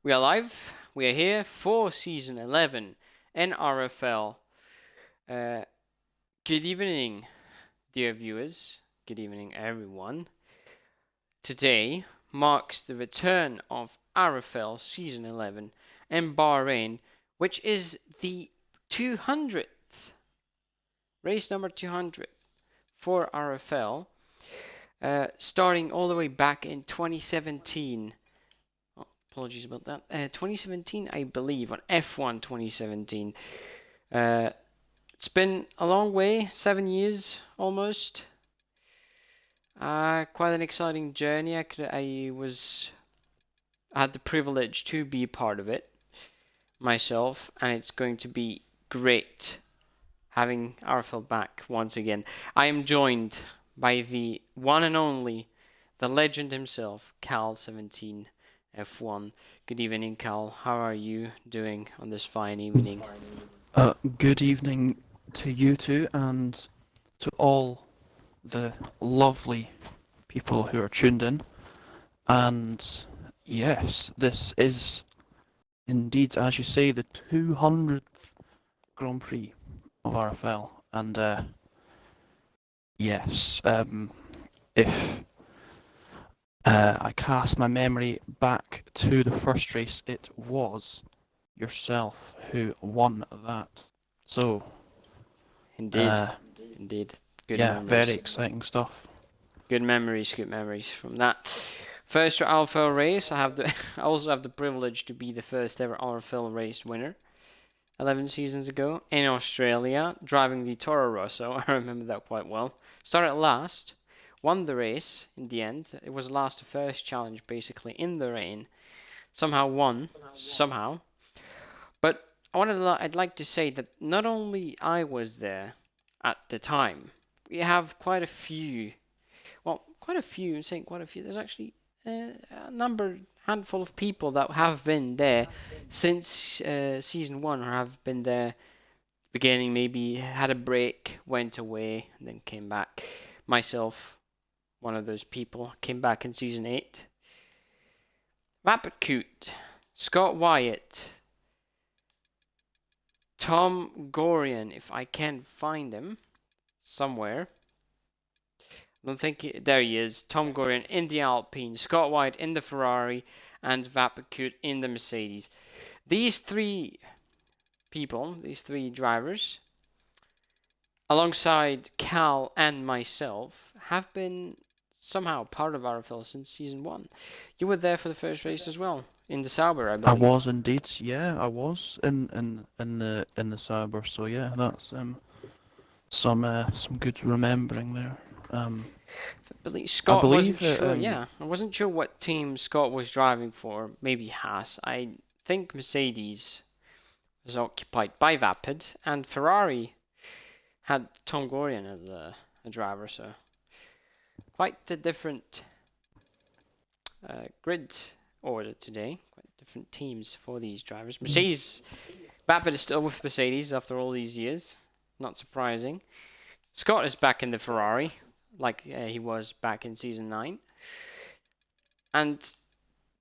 We are live. We are here for season 11 in RFL. Good evening, dear viewers. Good evening, everyone. Today marks the return of RFL season 11 in Bahrain, which is the 200th, race number 200 for RFL, starting all the way back in 2017. Apologies about that. 2017, I believe, on F1 2017. It's been a long way, 7 years almost. Quite an exciting journey. I had the privilege to be part of it myself, and it's going to be great having RFL back once again. I am joined by the one and only, the legend himself, Cal17. F1. Good evening, Cal. How are you doing on this fine evening? Good evening to you two and to all the lovely people who are tuned in. And yes, this is indeed, as you say, the 200th Grand Prix of RFL. And yes, if I cast my memory back to the first race, it was yourself who won that. So, Indeed. Good yeah, memories. very exciting stuff. Good memories from that. First RFL race, I also have the privilege to be the first ever RFL race winner 11 seasons ago in Australia, driving the Toro Rosso. I remember that quite well. Started last. Won the race in the end. It was last to first challenge basically in the rain. Somehow won. But I'd like to say that not only I was there at the time, we have quite a few. There's actually a handful of people that have been there since season 1 or have been there beginning, maybe had a break, went away, and then came back. Myself, one of those people, came back in season 8. Rapid Scott Wyatt, Tom Gorian, if I can find him somewhere. I don't think there he is. Tom Gorian in the Alpine, Scott Wyatt in the Ferrari, and Vapakut in the Mercedes. These three drivers, alongside Cal and myself, have been somehow part of RFL since season 1. You were there for the first race as well, in the Sauber, I believe. I was indeed, yeah, I was in the Sauber, so yeah, that's some good remembering there. Scott I believe wasn't sure. Yeah, I wasn't sure what team Scott was driving for. Maybe Haas. I think Mercedes was occupied by Vapid, and Ferrari had Tom Gorian as a driver. So quite a different grid order today. Quite different teams for these drivers. Mercedes, Vapid is still with Mercedes after all these years. Not surprising. Scott is back in the Ferrari, like he was back in season 9. And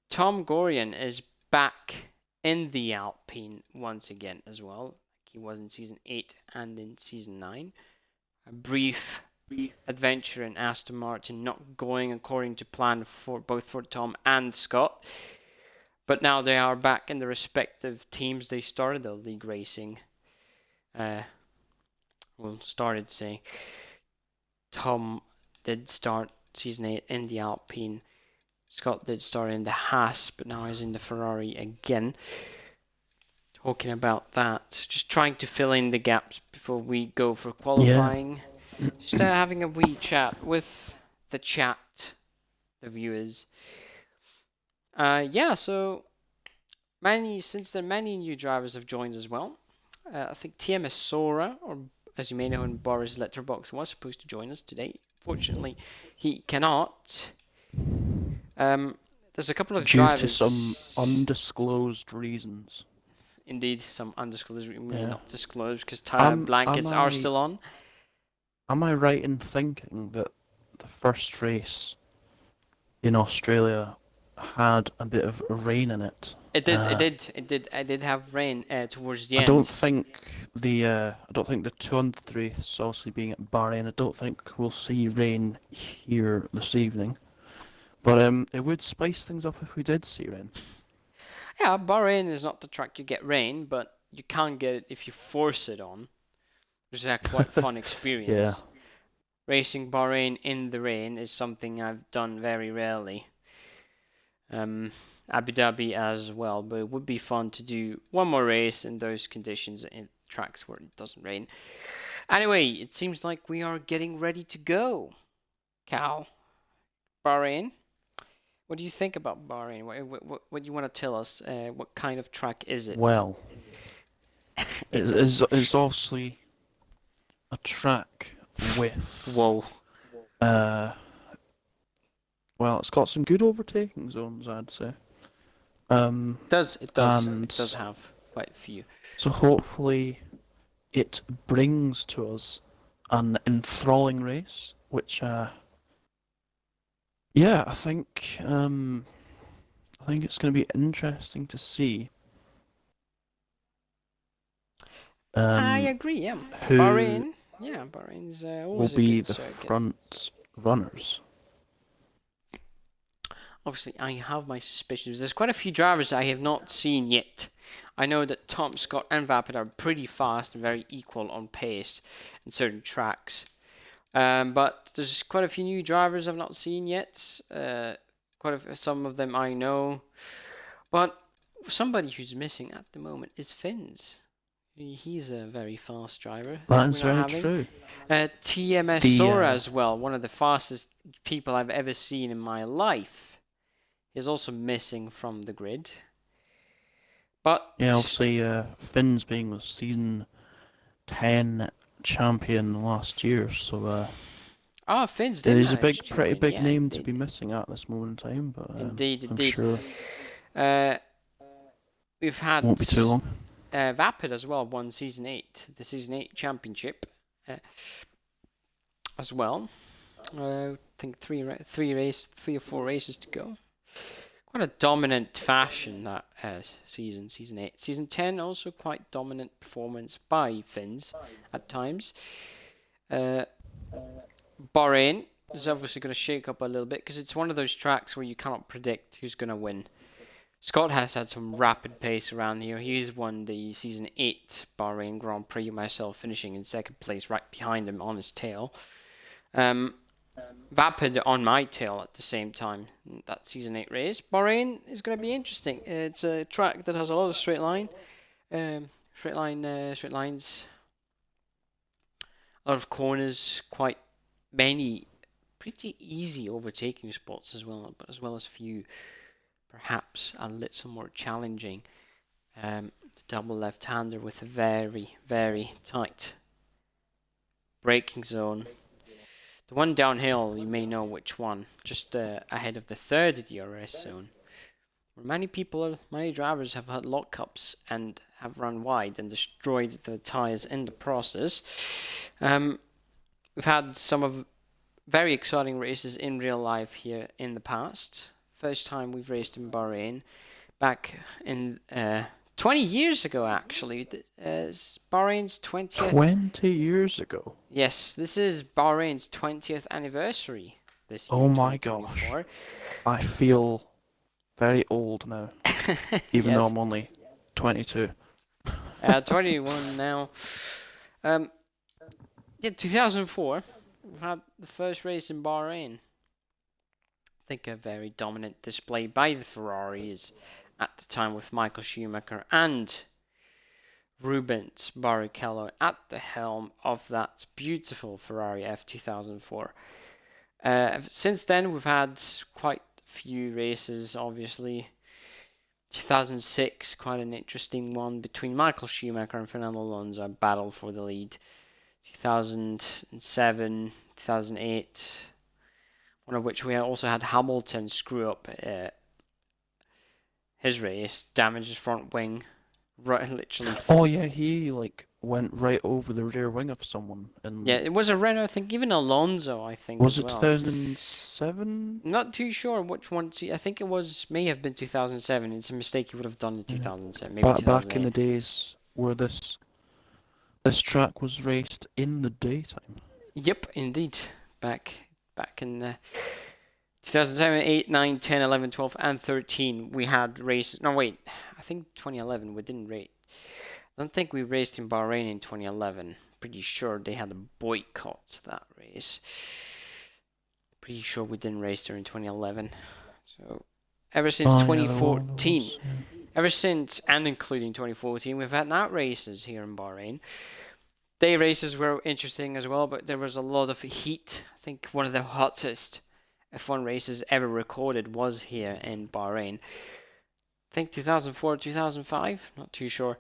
Tom Gorian is back in the Alpine once again as well, like he was in season 8 and in season 9. A brief adventure in Aston Martin, not going according to plan for both for Tom and Scott. But now they are back in the respective teams they started the league racing. Started saying Tom did start season 8 in the Alpine. Scott did start in the Haas, but now he's in the Ferrari again. Talking about that, just trying to fill in the gaps before we go for qualifying. Yeah. Just having a wee chat with the the viewers. So since many new drivers have joined as well. I think TMS Sora, or as you may know in Boris Letterbox, was supposed to join us today. Fortunately, he cannot. There's a couple of drivers. Due to some undisclosed reasons. Indeed, some undisclosed reasons. Yeah. Not disclosed because tire blankets are still on. Am I right in thinking that the first race in Australia had a bit of rain in it. It did. I did have rain towards the I don't end. think the 200th race, obviously being at Bahrain, I don't think we'll see rain here this evening. But it would spice things up if we did see rain. Yeah, Bahrain is not the track you get rain, but you can get it if you force it on, which is a quite fun Yeah. experience. Racing Bahrain in the rain is something I've done very rarely. Abu Dhabi as well, but it would be fun to do one more race in those conditions in tracks where it doesn't rain. Anyway, it seems like we are getting ready to go. Cal, Bahrain. What do you think about Bahrain? What do you want to tell us? What kind of track is it? Well, it's obviously a track with Whoa. well, it's got some good overtaking zones, I'd say. It does And have quite a few. so hopefully it brings to us an enthralling race, which yeah, I think it's going to be interesting to see I um agree, yeah. who Bahrain's will always a be good the circuit. front runners. Obviously, I have my suspicions. There's quite a few drivers I have not seen yet. I know that Tom, Scott, and Vapid are pretty fast and very equal on pace in certain tracks. But there's quite a few new drivers I've not seen yet. Some of them I know. But somebody who's missing at the moment is Finns. He's a very fast driver. That is We're not very having. true. TMS The Sora as well, one of the fastest people I've ever seen in my life, is also missing from the grid. But yeah, obviously Finn's being the season 10 champion last year, so Finn's it did is a manage to pretty win. big Yeah, name to indeed. be missing at this moment in time, but Indeed, I'm indeed. sure We've had won't be too long. Vapid as well won the season 8 championship as well. I think three or four races to go. Quite a dominant fashion that season 8. Season 10 also quite dominant performance by Finns at times. Bahrain is obviously going to shake up a little bit because it's one of those tracks where you cannot predict who's going to win. Scott has had some rapid pace around here. He's won the season 8 Bahrain Grand Prix, myself finishing in second place right behind him on his tail. Vapid on my tail at the same time. That season 8 race. Bahrain is going to be interesting. It's a track that has a lot of straight lines, a lot of corners, quite many pretty easy overtaking spots as well, but as well as few perhaps a little more challenging. The double left-hander with a very, very tight braking zone. The one downhill, you may know which one, just ahead of the third DRS zone, where many drivers have had lockups and have run wide and destroyed the tyres in the process. We've had some of very exciting races in real life here in the past. First time we've raced in Bahrain, back in 20 years ago, actually. Bahrain's 20th. 20 years ago. Yes, this is Bahrain's 20th anniversary this year. Oh my gosh. I feel very old now, even though I'm only 22. 21 now. Yeah, 2004, we've had the first race in Bahrain. I think a very dominant display by the Ferraris at the time with Michael Schumacher and Rubens Barrichello at the helm of that beautiful Ferrari F2004. Since then, we've had quite a few races, obviously. 2006, quite an interesting one between Michael Schumacher and Fernando Alonso, a battle for the lead. 2007, 2008, one of which we also had Hamilton screw up his race, damage his front wing, right, literally. Oh yeah, he like went right over the rear wing of someone, Yeah, and it was a Renault. I think even Alonso, I think was as it well. 2007? Not too sure which one. I think it was may have been 2007. It's a mistake he would have done in Yeah. 2007, maybe Back in the 2008. days where this track was raced in the daytime. Yep, indeed. Back in the 2007, 8, 9, 10, 11, 12, and 13, we had races. No, wait. I think 2011 we didn't race. I don't think we raced in Bahrain in 2011. Pretty sure they had a boycott that race. Pretty sure we didn't race there in 2011. So ever since Oh yeah, there 2014, was. Yeah. ever since and including 2014, we've had night races here in Bahrain. Day races were interesting as well, but there was a lot of heat. I think one of the hottest F1 races ever recorded was here in Bahrain. I think 2004, 2005, not too sure.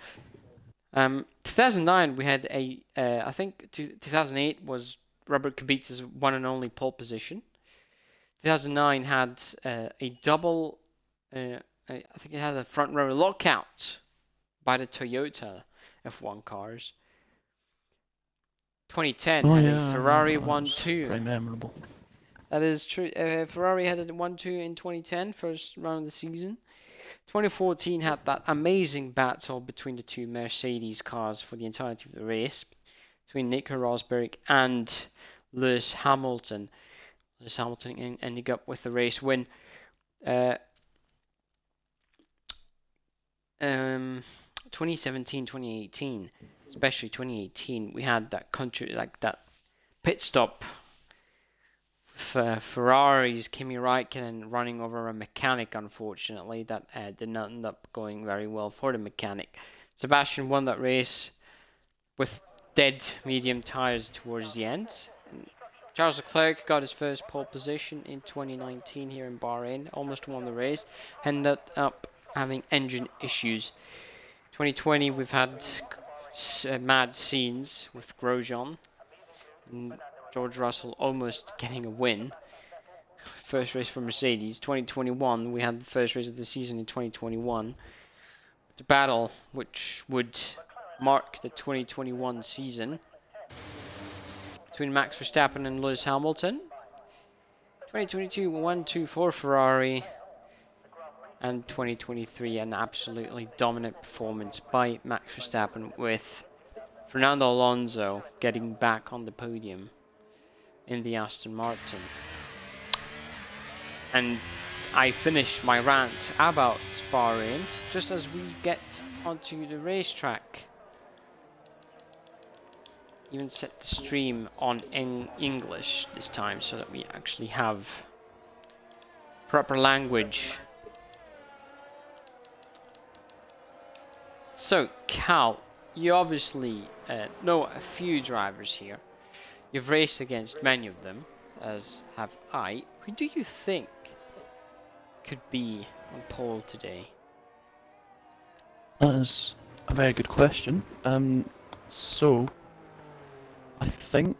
2009 we had I think 2008 was Robert Kubica's one and only pole position. 2009 had a double, I think it had a front row lockout by the Toyota F1 cars. 2010 Oh had a yeah, I remember Ferrari that. It was 1-2. pretty memorable. That is true. Ferrari had a 1-2 in 2010, first round of the season. 2014 had that amazing battle between the two Mercedes cars for the entirety of the race, between Nico Rosberg and Lewis Hamilton. Lewis Hamilton ended up with the race win. 2017, 2018, especially 2018, we had that that pit stop with Ferrari's Kimi Raikkonen running over a mechanic. Unfortunately, that did not end up going very well for the mechanic. Sebastian won that race with dead medium tires towards the end. And Charles Leclerc got his first pole position in 2019 here in Bahrain, almost won the race, ended up having engine issues. 2020 we've had mad scenes with Grosjean and George Russell almost getting a win. First race for Mercedes. 2021 we had the first race of the season in 2021. The battle which would mark the 2021 season between Max Verstappen and Lewis Hamilton. 2022 1-2 for Ferrari. And 2023, an absolutely dominant performance by Max Verstappen, with Fernando Alonso getting back on the podium in the Aston Martin. And I finished my rant about Bahrain just as we get onto the racetrack. Even set the stream on in English this time so that we actually have proper language. So, Cal, you obviously know a few drivers here. You've raced against many of them, as have I. Who do you think could be on pole today? That is a very good question. So I think,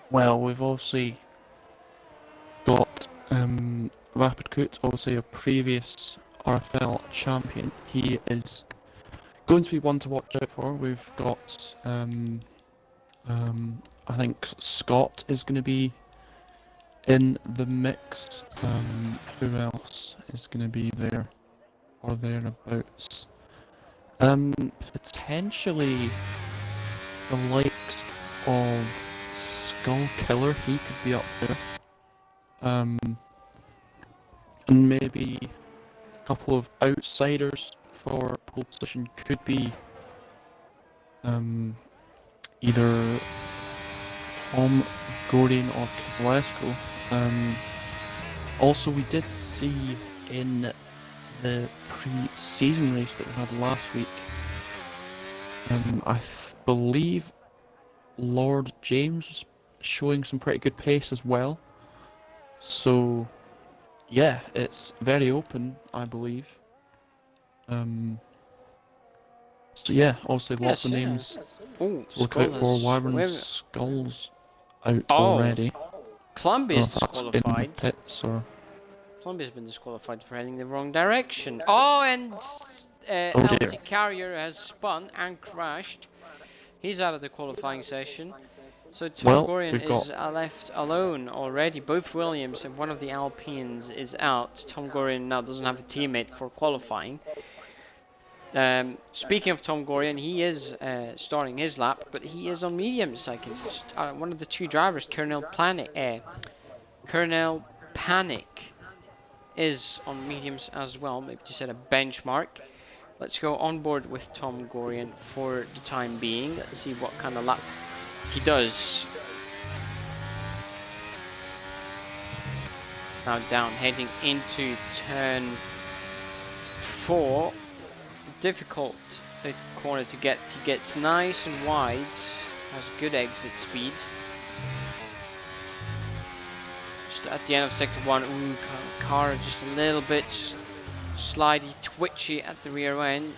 well, we've obviously got Rapid Coot, obviously a previous RFL champion. He is going to be one to watch out for. We've got, I think Scott is going to be in the mix. Who else is going to be there or thereabouts? Potentially the likes of Skull Killer. He could be up there. And maybe a couple of outsiders for pole position could be either Tom Gordon or Kavalesko. Also, we did see in the pre-season race that we had last week, I believe Lord James was showing some pretty good pace as well. So, yeah, it's very open, I believe. So yeah, obviously lots of names Oh, to look out for. Wyvern Skull's out already. Columbia's That's in the disqualified. pits or... Columbia's been disqualified for heading the wrong direction. Oh, and Oh dear. LT Carrier has spun and crashed. He's out of the qualifying session. So Tom Well, Gorian we've got is left alone already. Both Williams and one of the Alpines is out. Tom Gorian now doesn't have a teammate for qualifying. Speaking of Tom Gorian, he is starting his lap, but he is on mediums. I can just, one of the two drivers, Colonel Panic, is on mediums as well. Maybe to set a benchmark. Let's go on board with Tom Gorian for the time being. Let's see what kind of lap he does. Now down, heading into turn 4. Difficult corner to get. He gets nice and wide, has good exit speed. Just at the end of sector 1, ooh, car just a little bit slidey, twitchy at the rear end.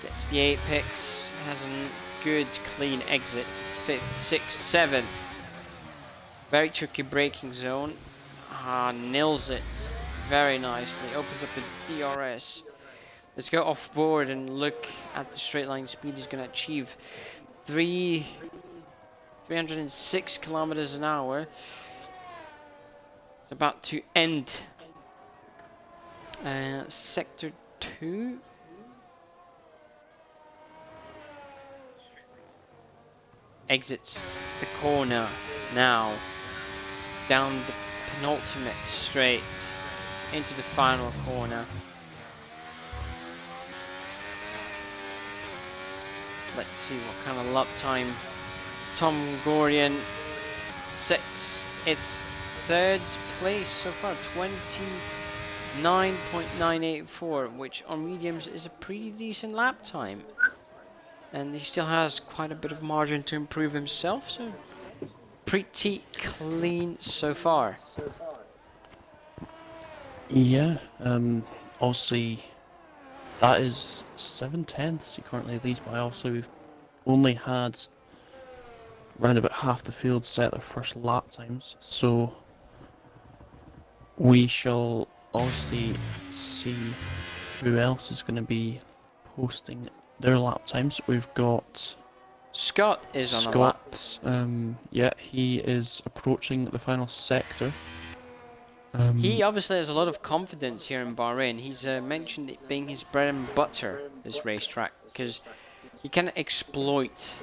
Gets the apex, has a good clean exit. 5th, 6th, 7th. Very tricky braking zone. Nails it very nicely. Opens up the DRS. Let's go off board and look at the straight line speed he's going to achieve. 306 kilometers an hour. It's about to end sector 2. Exits the corner now. Down the penultimate straight into the final corner. Let's see what kind of lap time Tom Gorian sets its 3rd place so far, 29.984, which on mediums is a pretty decent lap time. And he still has quite a bit of margin to improve himself, so pretty clean so far. Yeah, obviously that is 7/10 he currently leads by. Obviously we've only had round about half the field set their first lap times, so we shall obviously see who else is going to be posting their lap times. We've got Scott is on a lap. Scott, yeah, he is approaching the final sector. He obviously has a lot of confidence here in Bahrain. He's mentioned it being his bread and butter, this racetrack, because he can exploit,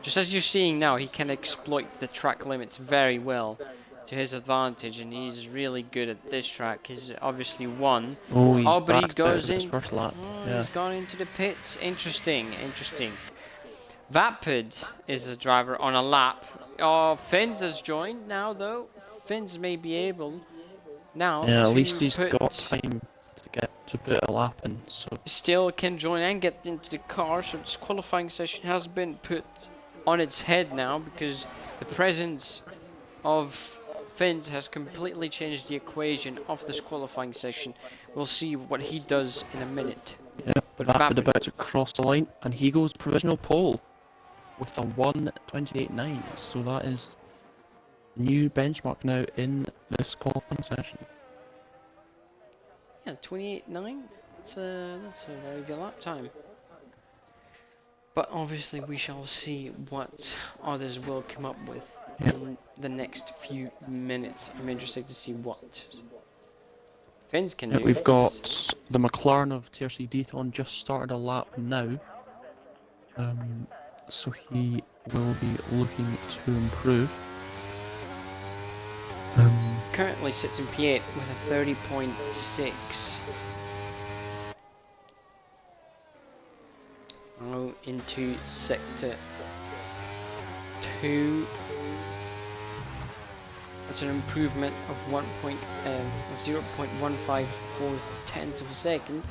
just as you're seeing now, he can exploit the track limits very well to his advantage, and he's really good at this track. He's obviously won. Oh, he's but he backed goes out of in. his first lap. Yeah. He's gone into the pits. Interesting. Vapid is a driver on a lap. Fins has joined now, though. Fins may be able now Yeah, to at least he's put, got time to get to put a lap in, so still can join and get into the car. So this qualifying session has been put on its head now, because the presence of Fins has completely changed the equation of this qualifying session. We'll see what he does in a minute. yeah. But Vapid about to cross the line, and he goes provisional pole with a 1:28.9. So that is new benchmark now in this qualifying session. Yeah, 28.9. That's a very good lap time. But obviously we shall see what others will come up with in the next few minutes. I'm interested to see what Fins can do. We've got the McLaren of TRC Deaton just started a lap now. So he will be looking to improve. Currently sits in P8 with a 30.6. Now into sector 2. That's an improvement of 0.154 tenths of a second.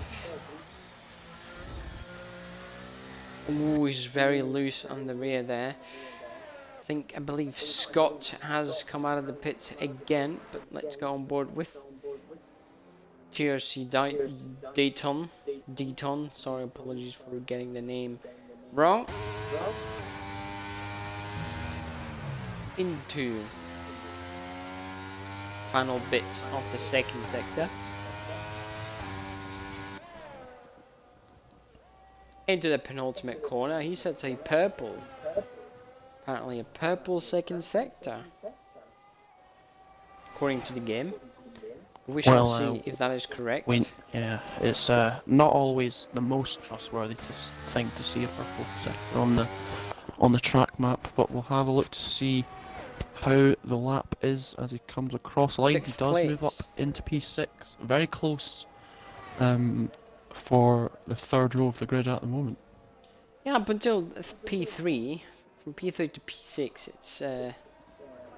Ooh, he's very loose on the rear there. I believe Scott has come out of the pits again, but let's go on board with TRC Dayton. Sorry, apologies for getting the name wrong. Into final bits of the second sector. into the penultimate corner. He sets a purple. Apparently a purple second sector, according to the game. We shall see if that is correct. Yeah, it's not always the most trustworthy thing to see a purple sector on the track map, but we'll have a look to see how the lap is as he comes across the line. Sixth He does place. move up into P6, very close for the third row of the grid at the moment. Yeah, up until P3, from P3 to P6, it's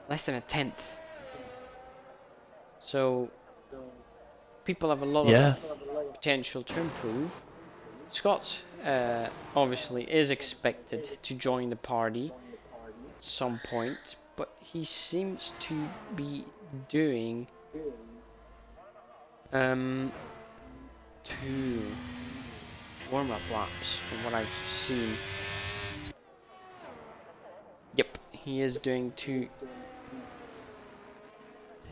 less than a tenth. So people have a lot of potential to improve. Scott obviously is expected to join the party at some point, but he seems to be doing 2 warm-up laps from what I've seen. Yep, he is doing 2.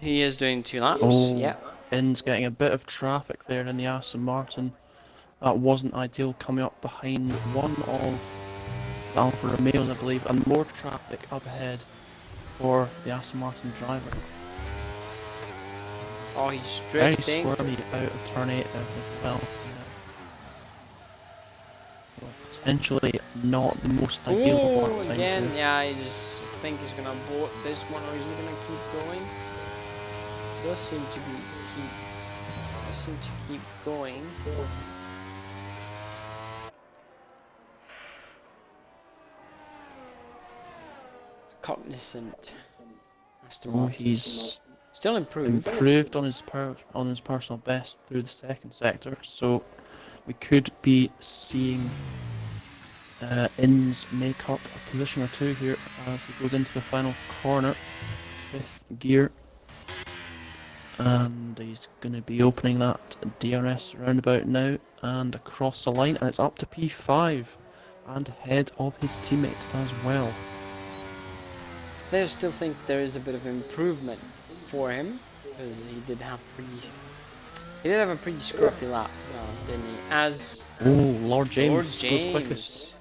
He is doing 2 laps. Oh, yep. In's getting a bit of traffic there in the Aston Martin. That wasn't ideal, coming up behind one of the Alfa Romeos, I believe, and more traffic up ahead for the Aston Martin driver. Oh, he's Very drifting. squirmy out of turn 8 there as well. Yeah. Potentially not the most ideal of lap times again, there. yeah, I just think he's gonna abort this one, or is he gonna keep going? Does seem to keep going. Cognizant. Oh, he's still improved on his personal best through the second sector, so we could be seeing Inns make up a position or two here as he goes into the final corner, 5th gear, and he's going to be opening that DRS roundabout now and across the line, and it's up to P5 and ahead of his teammate as well. I still think there is a bit of improvement for him, because he did have a pretty scruffy lap, didn't he? As Lord James goes quickest,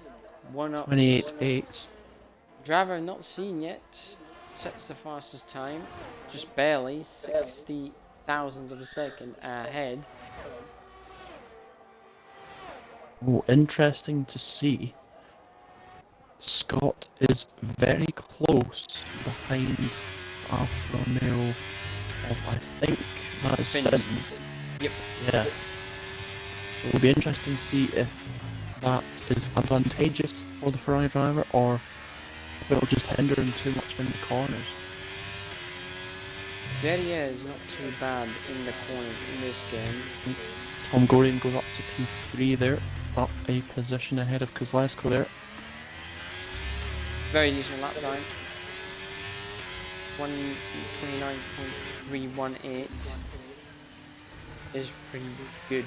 28.8. Driver not seen yet, sets the fastest time, just barely 60 thousandths of a second ahead. Oh, interesting to see. Scott is very close behind Alfa Romeo of, I think, that is Finns. Yep. Yeah. So it'll be interesting to see if that is advantageous for the Ferrari driver or if it'll just hinder him too much in the corners. Verrier is not too bad in the corners in this game. Tom Gorian goes up to P3 there, up a position ahead of Kozlowski there. Very decent lap time. 1:29.318 is pretty good.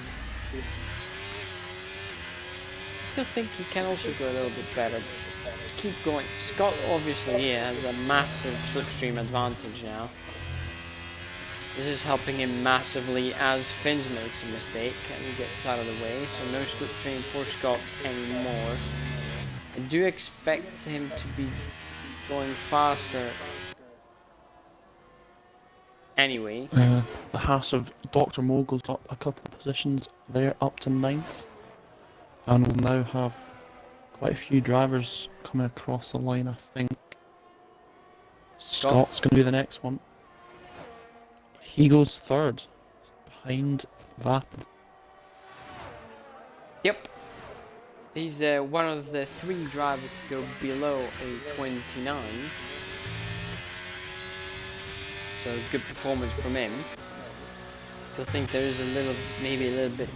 I still think he can also go a little bit better. Let's keep going. Scott obviously has a massive slipstream advantage now. This is helping him massively as Finns makes a mistake and he gets out of the way, so no slipstream for Scott anymore. I do expect him to be going faster anyway. The Haas of Dr. Mogul's up a couple of positions there, up to 9th. And we'll now have quite a few drivers coming across the line, I think. Scott's going to be the next one. He goes 3rd, behind Vappen. Yep. He's one of the 3 drivers to go below a 29. So good performance from him. Still think there is maybe a little bit,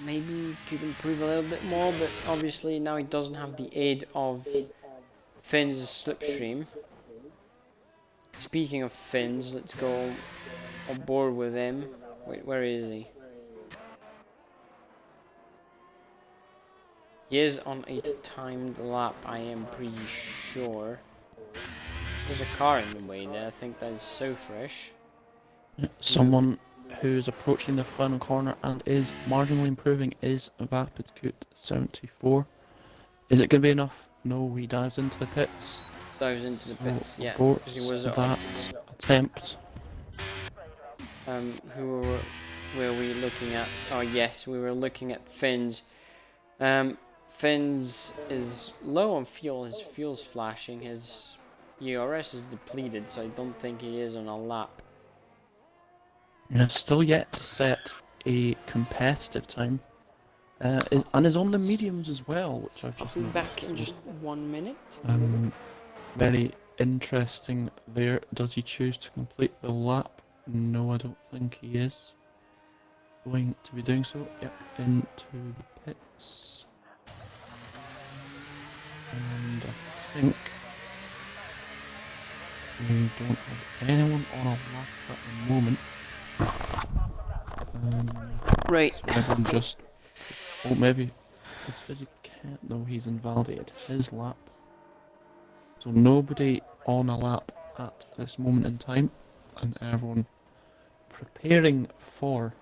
maybe he could improve a little bit more, but obviously now he doesn't have the aid of Finn's slipstream. Speaking of Finns, let's go on board with him. Wait, where is he? He is on a timed lap, I am pretty sure. There's a car in the way there, I think that is so fresh. Someone who's approaching the final corner and is marginally improving is Vapidkut 74. Is it going to be enough? No, he dives into the pits. Dives into the pits, yeah. Because he Aborts was that attempt. Who were we looking at? Oh yes, we were looking at Finn's. Finn's is low on fuel. His fuel's flashing. His ERS is depleted, so I don't think he is on a lap. And still yet to set a competitive time. And is on the mediums as well, which I've just I'll be noticed. back in just 1 minute. Very interesting there. Does he choose to complete the lap? No, I don't think he is going to be doing so. Yep, into the pits. And I think we don't have anyone on a lap at the moment. Right. So everyone just... Oh, maybe his physic can't... No, he's invalidated his lap. So nobody on a lap at this moment in time. And everyone preparing for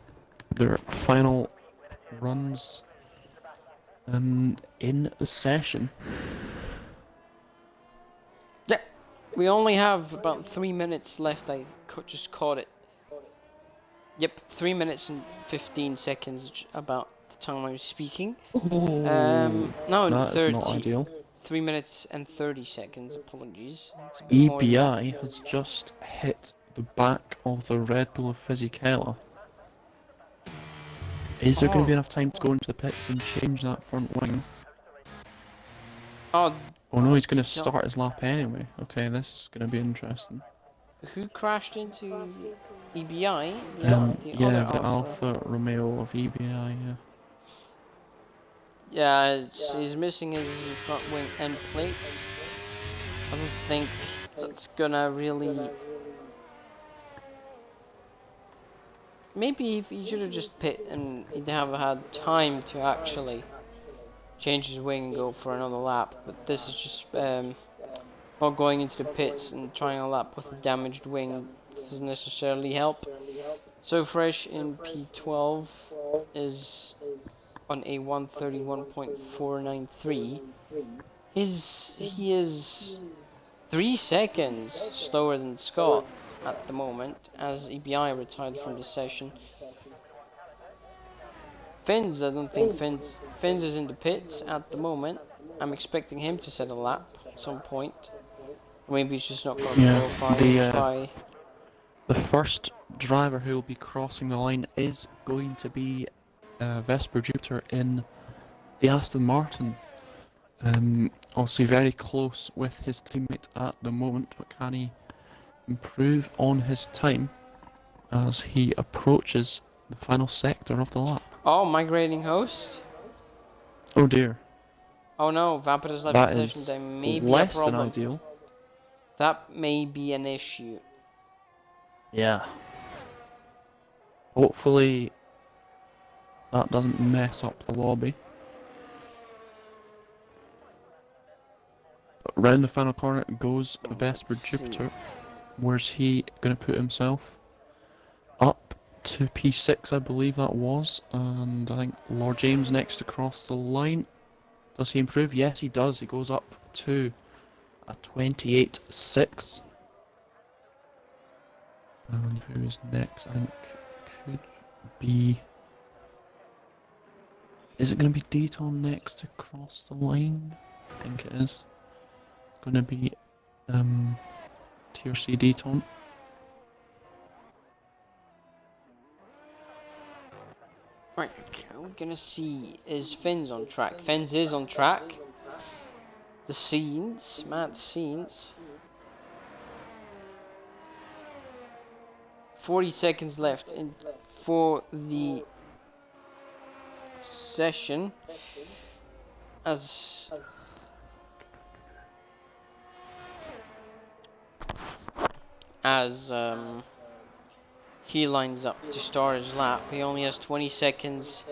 their final runs in the session. Yeah, we only have about 3 minutes left. I just caught it. Yep, 3 minutes and 15 seconds about the time I was speaking. Oh, no, that 30. is not ideal. 3 minutes and 30 seconds, apologies. It's a bit more than EBI has just hit the back of the Red Bull of Fisichella. Is there going to be enough time to go into the pits and change that front wing? Oh no, he's going to start his lap anyway. Okay, this is going to be interesting. Who crashed into EBI? The other Alfa Romeo of EBI, yeah. Yeah, he's missing his front wing end plate. I don't think that's gonna really... Maybe if he should have just pit and he'd have had time to actually change his wing and go for another lap. But this is just not going into the pits and trying a lap with a damaged wing doesn't necessarily help. So Fresh in P12 is on a 131.493. He is 3 seconds slower than Scott at the moment, as EBI retired from the session. Finns, I don't think Finns is in the pits at the moment. I'm expecting him to set a lap at some point. Maybe he's just not going to qualify. The first driver who will be crossing the line is going to be Vesper Jupiter in the Aston Martin. Obviously very close with his teammate at the moment, but can he improve on his time as he approaches the final sector of the lap? Oh, migrating host? Oh dear. Oh no, Vapid has left the session. There may be less a problem. than ideal. That may be an issue. Yeah. Hopefully that doesn't mess up the lobby. But round the final corner goes Vesper Jupiter. Where's he going to put himself? Up to P6, I believe that was. And I think Lord James next across the line. Does he improve? Yes, he does. He goes up to a 28.6. And who is next? I think could be... Is it going to be Deton next to cross the line? I think it is. It's going to be TRC Deton. Right, okay, we're gonna see, is Finns on track? Finns is on track. The scenes, mad scenes. 40 seconds left for the session. As he lines up to start his lap. He only has 20 seconds.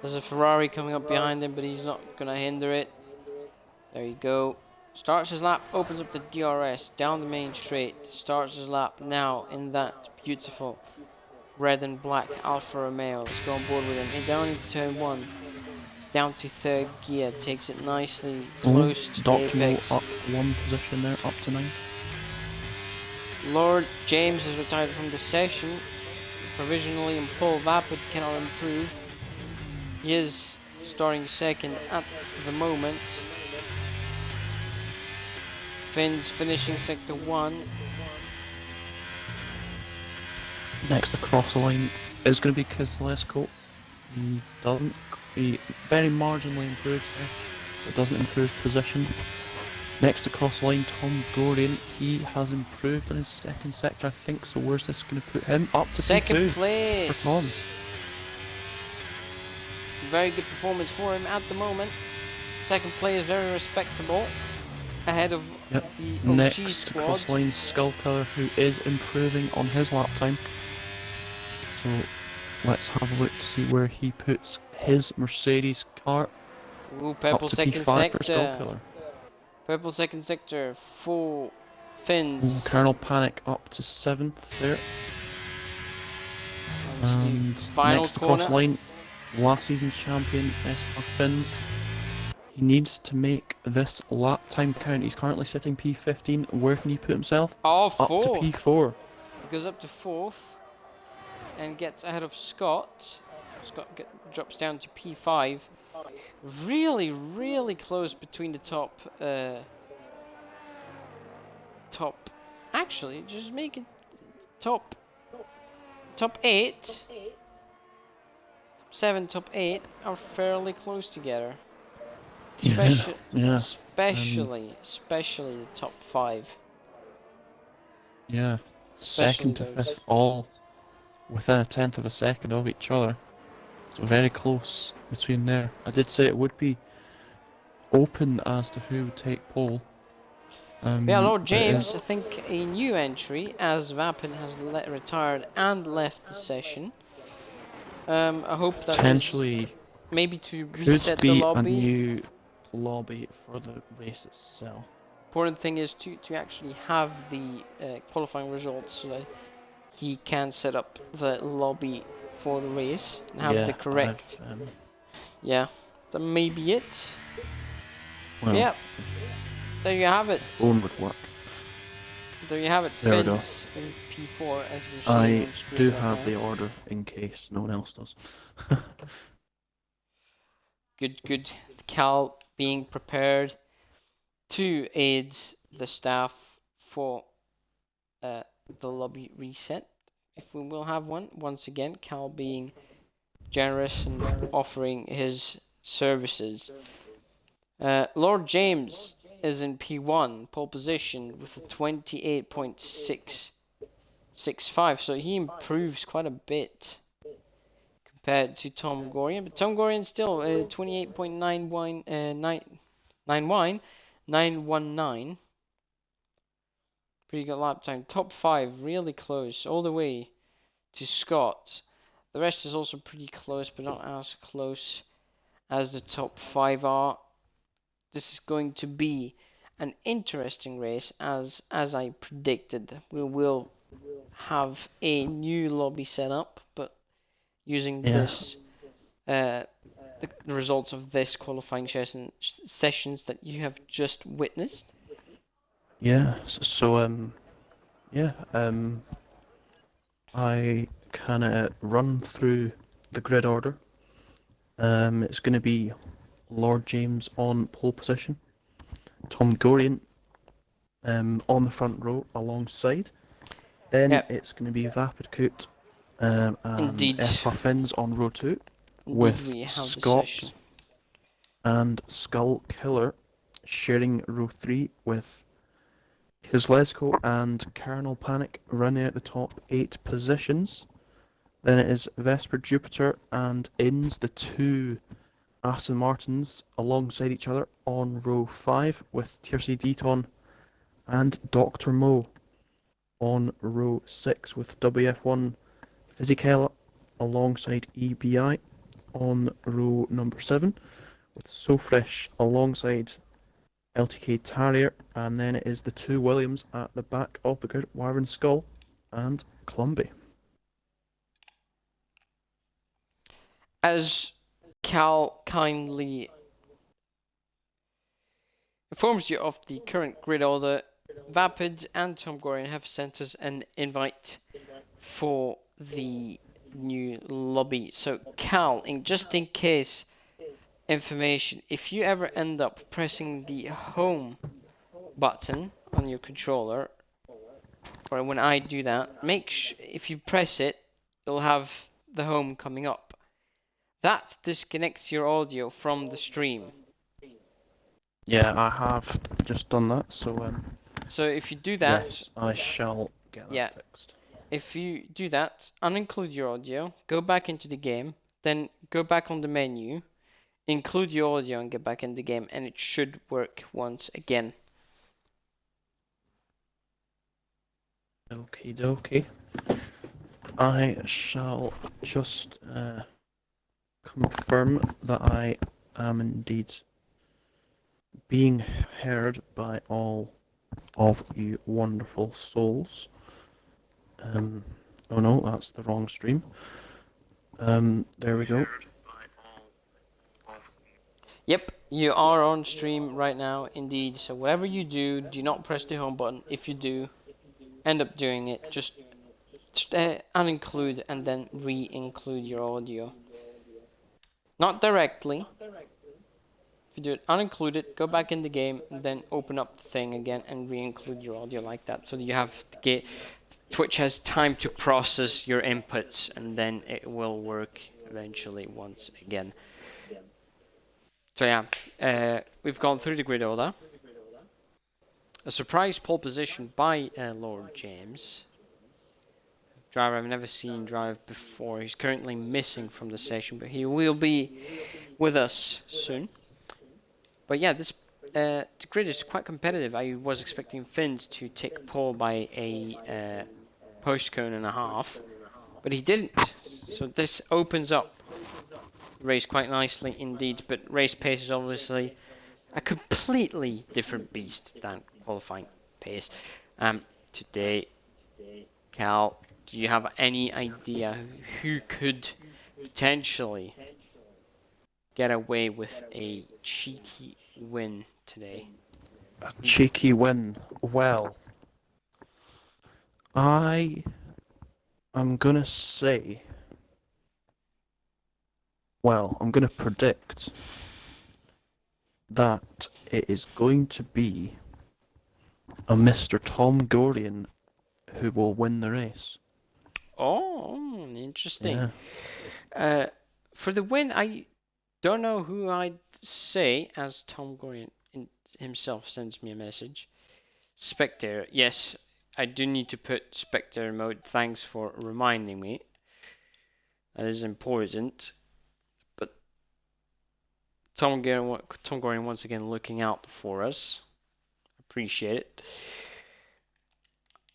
There's a Ferrari coming up behind him, but he's not going to hinder it. There you go. Starts his lap, opens up the DRS, down the main straight. Starts his lap now in that beautiful red and black Alfa Romeo. Let's go on board with him. And down into turn 1. Down to 3rd gear. Takes it nicely close to the Dr. Mo apex. up 1 position there, up to 9. Lord James has retired from the session provisionally, and Paul Vapid cannot improve. He is starting second at the moment. Finn's finishing sector 1. Next across the line is going to be Kozlesko. He very marginally improves there, but doesn't improve position. Next across the line, Tom Gorian. He has improved in his second sector, I think, so where's this going to put him? Up to Second P2 place. for Tom. Very good performance for him at the moment. Second place is very respectable. Ahead of the OG Next squad. across the line, Skullkiller, who is improving on his lap time. So let's have a look to see where he puts his Mercedes car. Ooh, Up purple to second P5 for sector. Skullkiller. Purple second sector. 4 Finns. Colonel Panic up to 7th there. And Final next corner. across the line, last season's champion, Esper Finns. He needs to make this lap time count. He's currently sitting P15. Where can he put himself? Oh, Up to fourth. P4. He goes up to 4th and gets ahead of Scott. Scott drops down to P5. Really, really close between the top. Actually, just make it top 8. 7, top 8 are fairly close together. Especially the top 5. Yeah. Especially Second to those. 5th, all within a tenth of a second of each other. So very close between there. I did say it would be open as to who would take pole. Yeah, Lord James, I think a new entry, as Vapin has retired and left the session. I hope that potentially maybe to could reset the be lobby. a new lobby for the race itself. Important thing is to actually have the qualifying results so that he can set up the lobby for the race and have the correct. Yeah, that may be it. Well, yeah, there you have it. phone would work. There you have it. There we go. Fins in P4 as we're seeing I on screen do right have now. the order in case no one else does. Good. Cal being prepared to aid the staff for the lobby reset, if we will have one. Once again, Cal being generous and offering his services. Lord James is in P1, pole position, with a 28.665, so he improves quite a bit compared to Tom Gorian, but Tom Gorian still 28.919. Pretty good lap time. Top 5, really close, all the way to Scott. The rest is also pretty close, but not as close as the top 5 are. This is going to be an interesting race, as I predicted. We will have a new lobby set up, but using this, the results of this qualifying sessions that you have just witnessed. Yeah. I kind run through the grid order. It's going to be Lord James on pole position, Tom Gorian on the front row alongside. Then it's going to be Vapid Coot and Esper Finns on row 2, with Scott and Skull Killer sharing row 3 with Kozlesko and Colonel Panic running out the top 8 positions. Then it is Vesper Jupiter and Inns, the 2 Aston Martins, alongside each other on row 5 with TRC Deton and Dr. Mo on row 6 with WF1 Fizikella alongside EBI on row number 7 with So Fresh alongside LTK Tarrier, and then it is the 2 Williams at the back of the grid, Wyvern Skull and Clumby. As Cal kindly informs you of the current grid order, Vapid and Tom Gorian have sent us an invite for the new lobby. So Cal, just in case information, if you ever end up pressing the home button on your controller, or when I do that, if you press it, you'll have the home coming up. That disconnects your audio from the stream. Yeah, I have just done that, So if you do that, yes, I shall get that fixed. If you do that, uninclude your audio, go back into the game, then go back on the menu, include your audio and get back in the game, and it should work once again. Okie dokie. I shall just confirm that I am indeed being heard by all of you wonderful souls. Oh no, that's the wrong stream. There we go. Yep, you are on stream right now, indeed. So whatever you do not press the home button. If you do end up doing it, just uninclude and then re-include your audio. Not directly. If you do it, uninclude it, go back in the game, and then open up the thing again and re-include your audio like that. So that you have Twitch has time to process your inputs, and then it will work eventually once again. So yeah, we've gone through the grid order. A surprise pole position by Lord James. Driver I've never seen drive before. He's currently missing from the session, but he will be with us soon. But yeah, the grid is quite competitive. I was expecting Finns to take pole by a post cone and a half, but he didn't. So this opens up the race quite nicely indeed. But race pace is obviously a completely different beast than qualifying pace. Today, Cal, do you have any idea who could potentially get away with a cheeky win today? A cheeky win. Well, I am gonna say. Well, I'm gonna predict that it is going to be a Mr. Tom Gorian who will win the race. Oh, interesting. Yeah. For the win, I don't know who I'd say, as Tom Gorian himself sends me a message. Spectator. Yes, I do need to put spectator mode. Thanks for reminding me. That is important. But Tom Gorian once again looking out for us. Appreciate it.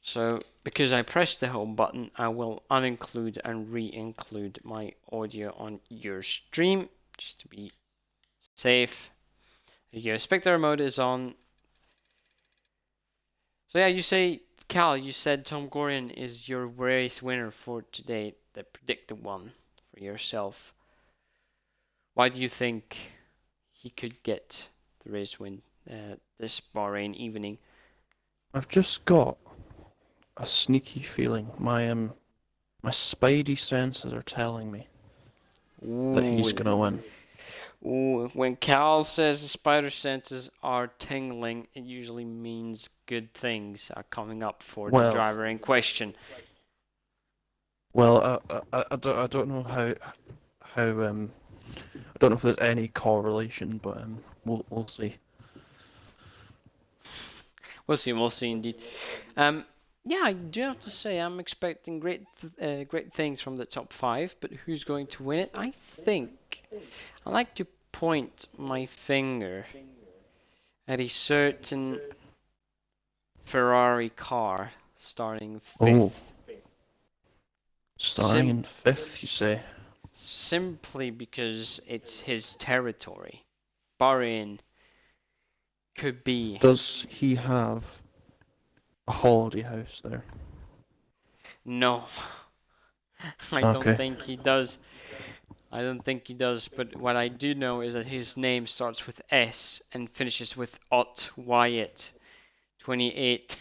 So, because I pressed the home button, I will uninclude and re-include my audio on your stream, just to be safe. Your spectator mode is on. So yeah, you say, Cal, you said Tom Gorian is your race winner for today, the predicted one for yourself. Why do you think he could get the race win this Bahrain evening? I've just got a sneaky feeling. My spidey senses are telling me that he's gonna win. Ooh, when Cal says the spider senses are tingling, it usually means good things are coming up for the driver in question. Well, I don't know how I don't know if there's any correlation, but we'll see. We'll see indeed. Yeah, I do have to say I'm expecting great things from the top 5, but who's going to win it? I think I like to point my finger at a certain Ferrari car starting 5th. Oh, starting in 5th, you say? Simply because it's his territory. Bahrain could be. Does he have a holiday house there? No. I don't think he does. I don't think he does, but what I do know is that his name starts with S and finishes with Ott Wyatt, 28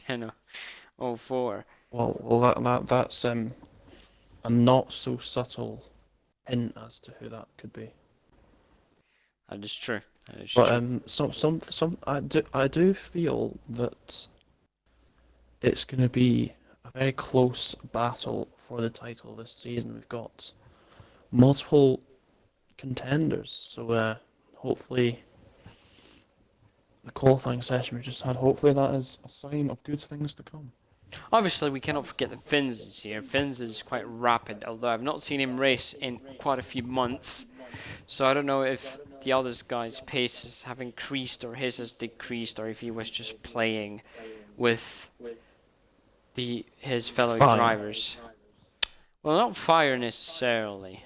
1004. That's a not so subtle hint as to who that could be. That is true. That is But true. some I do feel that it's going to be a very close battle for the title this season. We've got multiple contenders, so hopefully the qualifying session we just had, hopefully that is a sign of good things to come. Obviously, we cannot forget that Finns is here. Finns is quite rapid, although I've not seen him race in quite a few months. So I don't know if the other guy's paces have increased or his has decreased, or if he was just playing with his fellow Fire. drivers. Well, not fire necessarily,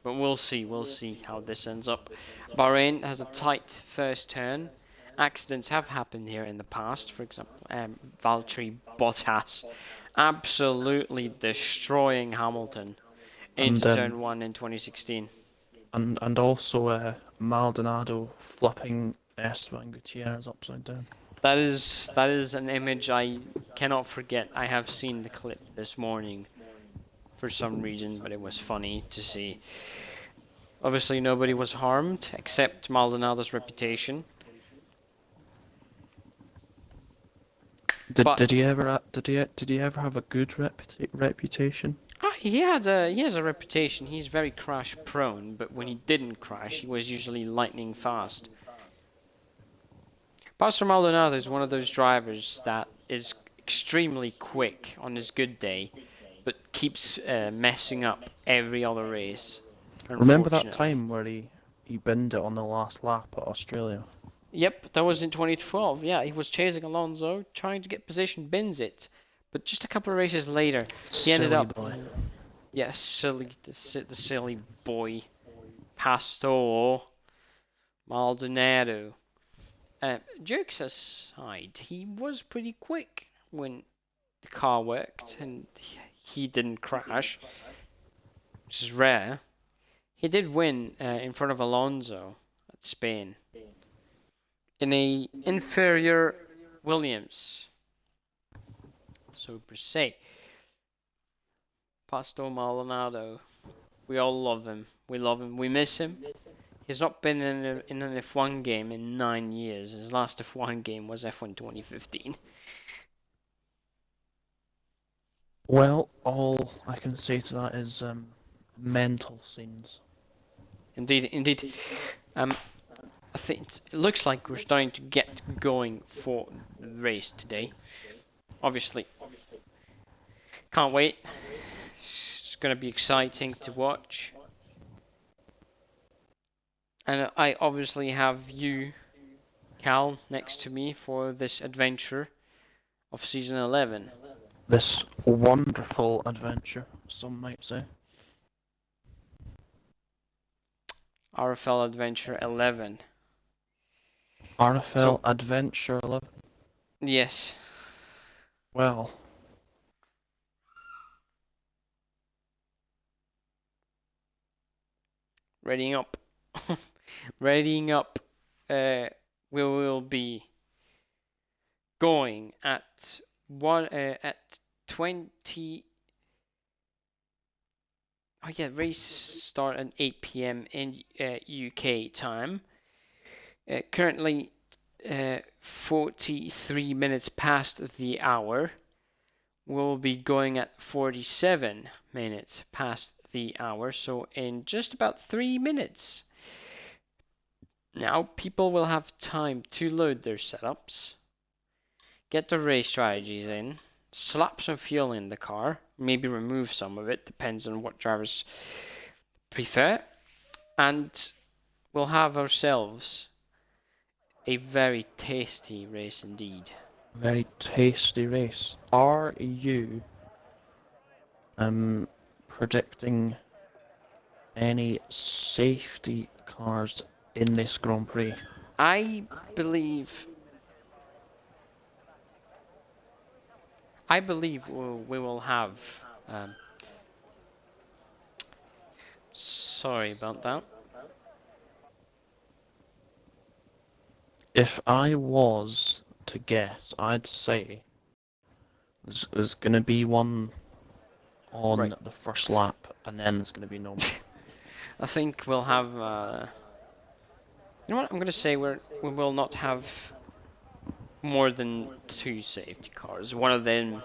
but we'll see. We'll see how this ends up. Bahrain has a tight first turn. Accidents have happened here in the past. For example, Valtteri Bottas absolutely destroying Hamilton And into turn one in 2016. and also Maldonado flipping Esteban Gutierrez upside down. That is an image I cannot forget. I have seen the clip this morning for some reason, but it was funny to see. Obviously, nobody was harmed except Maldonado's reputation. Did But did he ever did he ever have a good reputation? he has a reputation. He's very crash prone, but when he didn't crash, he was usually lightning fast. Pastor Maldonado is one of those drivers that is extremely quick on his good day, but keeps messing up every other race. Remember that Unfortunately. time where he binned it on the last lap at Australia? Yep, that was in 2012. Yeah, he was chasing Alonso, trying to get position, bins it. But just a couple of races later, he ended Silly up. boy. Yeah, the silly boy. Pastor Maldonado. Jokes aside, he was pretty quick when the car worked and he didn't crash, which is rare. He did win in front of Alonso at Spain in a inferior Williams. So per se, Pastor Maldonado, we all love him. We love him. We miss him. He's not been in an F1 game in 9 years. His last F1 game was F1 2015. Well, all I can say to that is mental scenes. Indeed, indeed. I think it looks like we're starting to get going for the race today. Obviously, can't wait. It's going to be exciting to watch. And I obviously have you, Cal, next to me for this adventure of season 11. This wonderful adventure, some might say. RFL Adventure 11. RFL So, Adventure 11. yes. Well, Readying up. Readying up. We will be going at 20. Oh yeah, race start at 8 p.m. in UK time. Currently, 43 minutes past the hour. We'll be going at 47 minutes past the hour, so in just about 3 minutes. Now, people will have time to load their setups, get the race strategies in, slap some fuel in the car, maybe remove some of it, depends on what drivers prefer, and we'll have ourselves a very tasty race indeed. very tasty race. Are you predicting any safety cars in this Grand Prix? I believe we will have Sorry about that. If I was to guess, I'd say there's going to be one Right. on the first lap, and then there's going to be no more. I think we'll have. You know what? I'm gonna say we will not have more than 2 safety cars. One of them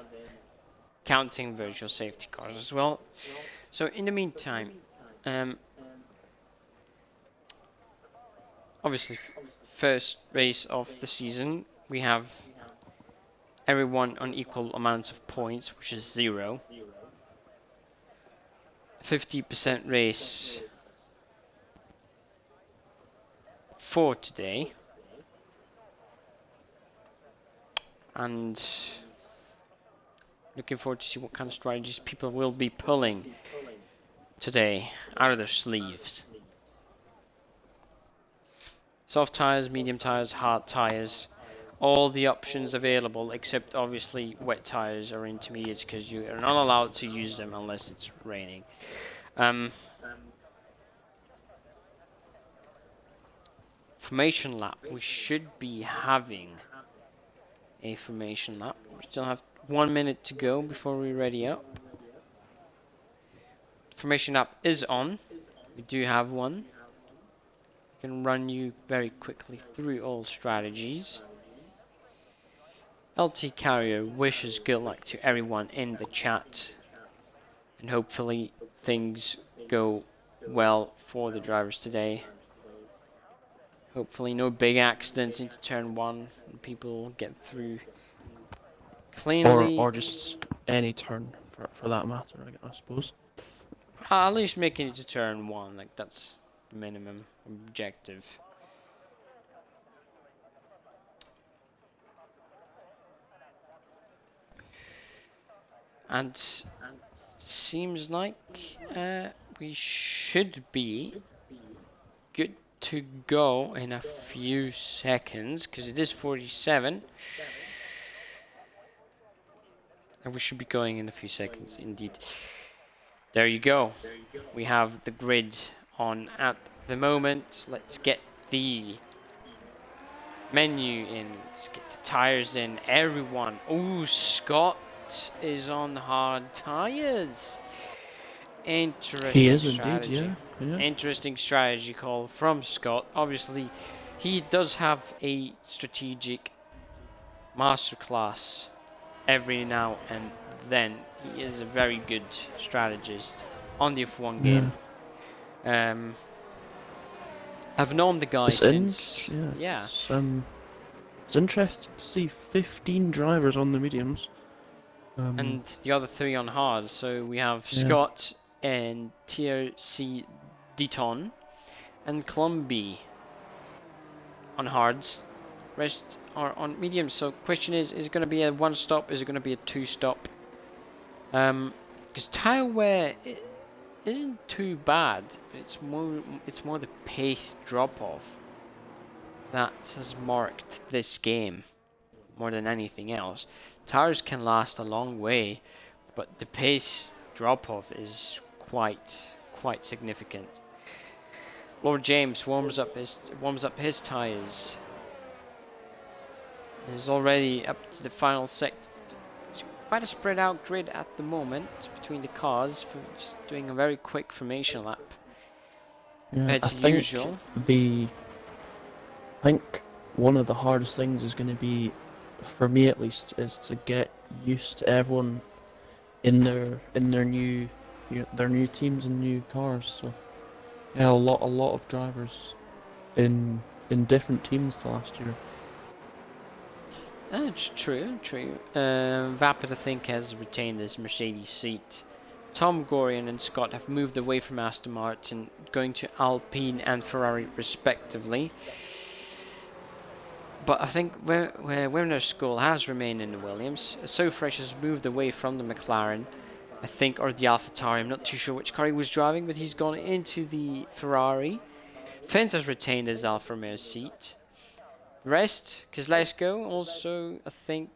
counting virtual safety cars as well. So in the meantime, um, obviously first race of the season, we have everyone on equal amounts of points, which is 0. 50% race for today. And looking forward to see what kind of strategies people will be pulling today out of their sleeves. Soft tires, medium tires, hard tires, all the options available except obviously wet tires or intermediates because you are not allowed to use them unless it's raining. Formation lap. We should be having a formation lap. We still have 1 minute to go before we ready up. Formation lap is on. We do have one. I can run you very quickly through all strategies. LT Carrier wishes good luck to everyone in the chat. And hopefully things go well for the drivers today. Hopefully no big accidents into turn 1 and people get through cleanly. Or just any turn for that matter, I suppose. At least making it to turn 1, like that's the minimum objective. And seems like we should be good to go in a few seconds because it is 47. And we should be going in a few seconds indeed. There you go. We have the grid on at the moment. Let's get the menu in. Let's get the tires in. Everyone. Oh, Scott is on hard tires. Interesting He is strategy. indeed, yeah. Interesting strategy call from Scott. Obviously, he does have a strategic masterclass every now and then. He is a very good strategist on the F1 game. I've known the guy since. Yeah. It's interesting to see 15 drivers on the mediums. And the other 3 on hard. So we have Scott and TRC Deton and Clumby on hards. Rest are on mediums. So question is it going to be a 1 stop? Is it going to be a 2 stop? Because tire wear isn't too bad. It's more the pace drop off that has marked this game more than anything else. Tires can last a long way, but the pace drop off is quite significant. Lord James warms up his tires. He's already up to the final sector. Quite a spread out grid at the moment between the cars for just doing a very quick formation lap. Yeah, As usual. I think one of the hardest things is going to be, for me at least, is to get used to everyone in their new teams and new cars. So yeah, a lot of drivers in different teams to last year. That's true. Vapid, I think, has retained his Mercedes seat. Tom Gorian and Scott have moved away from Aston Martin, going to Alpine and Ferrari respectively. But I think where Werner's school has remained in the Williams. So Fresh has moved away from the McLaren, I think, or the AlphaTauri. I'm not too sure which car he was driving, but he's gone into the Ferrari. Fence has retained his Alfa Romeo seat. Rest, Kozlesko also, I think,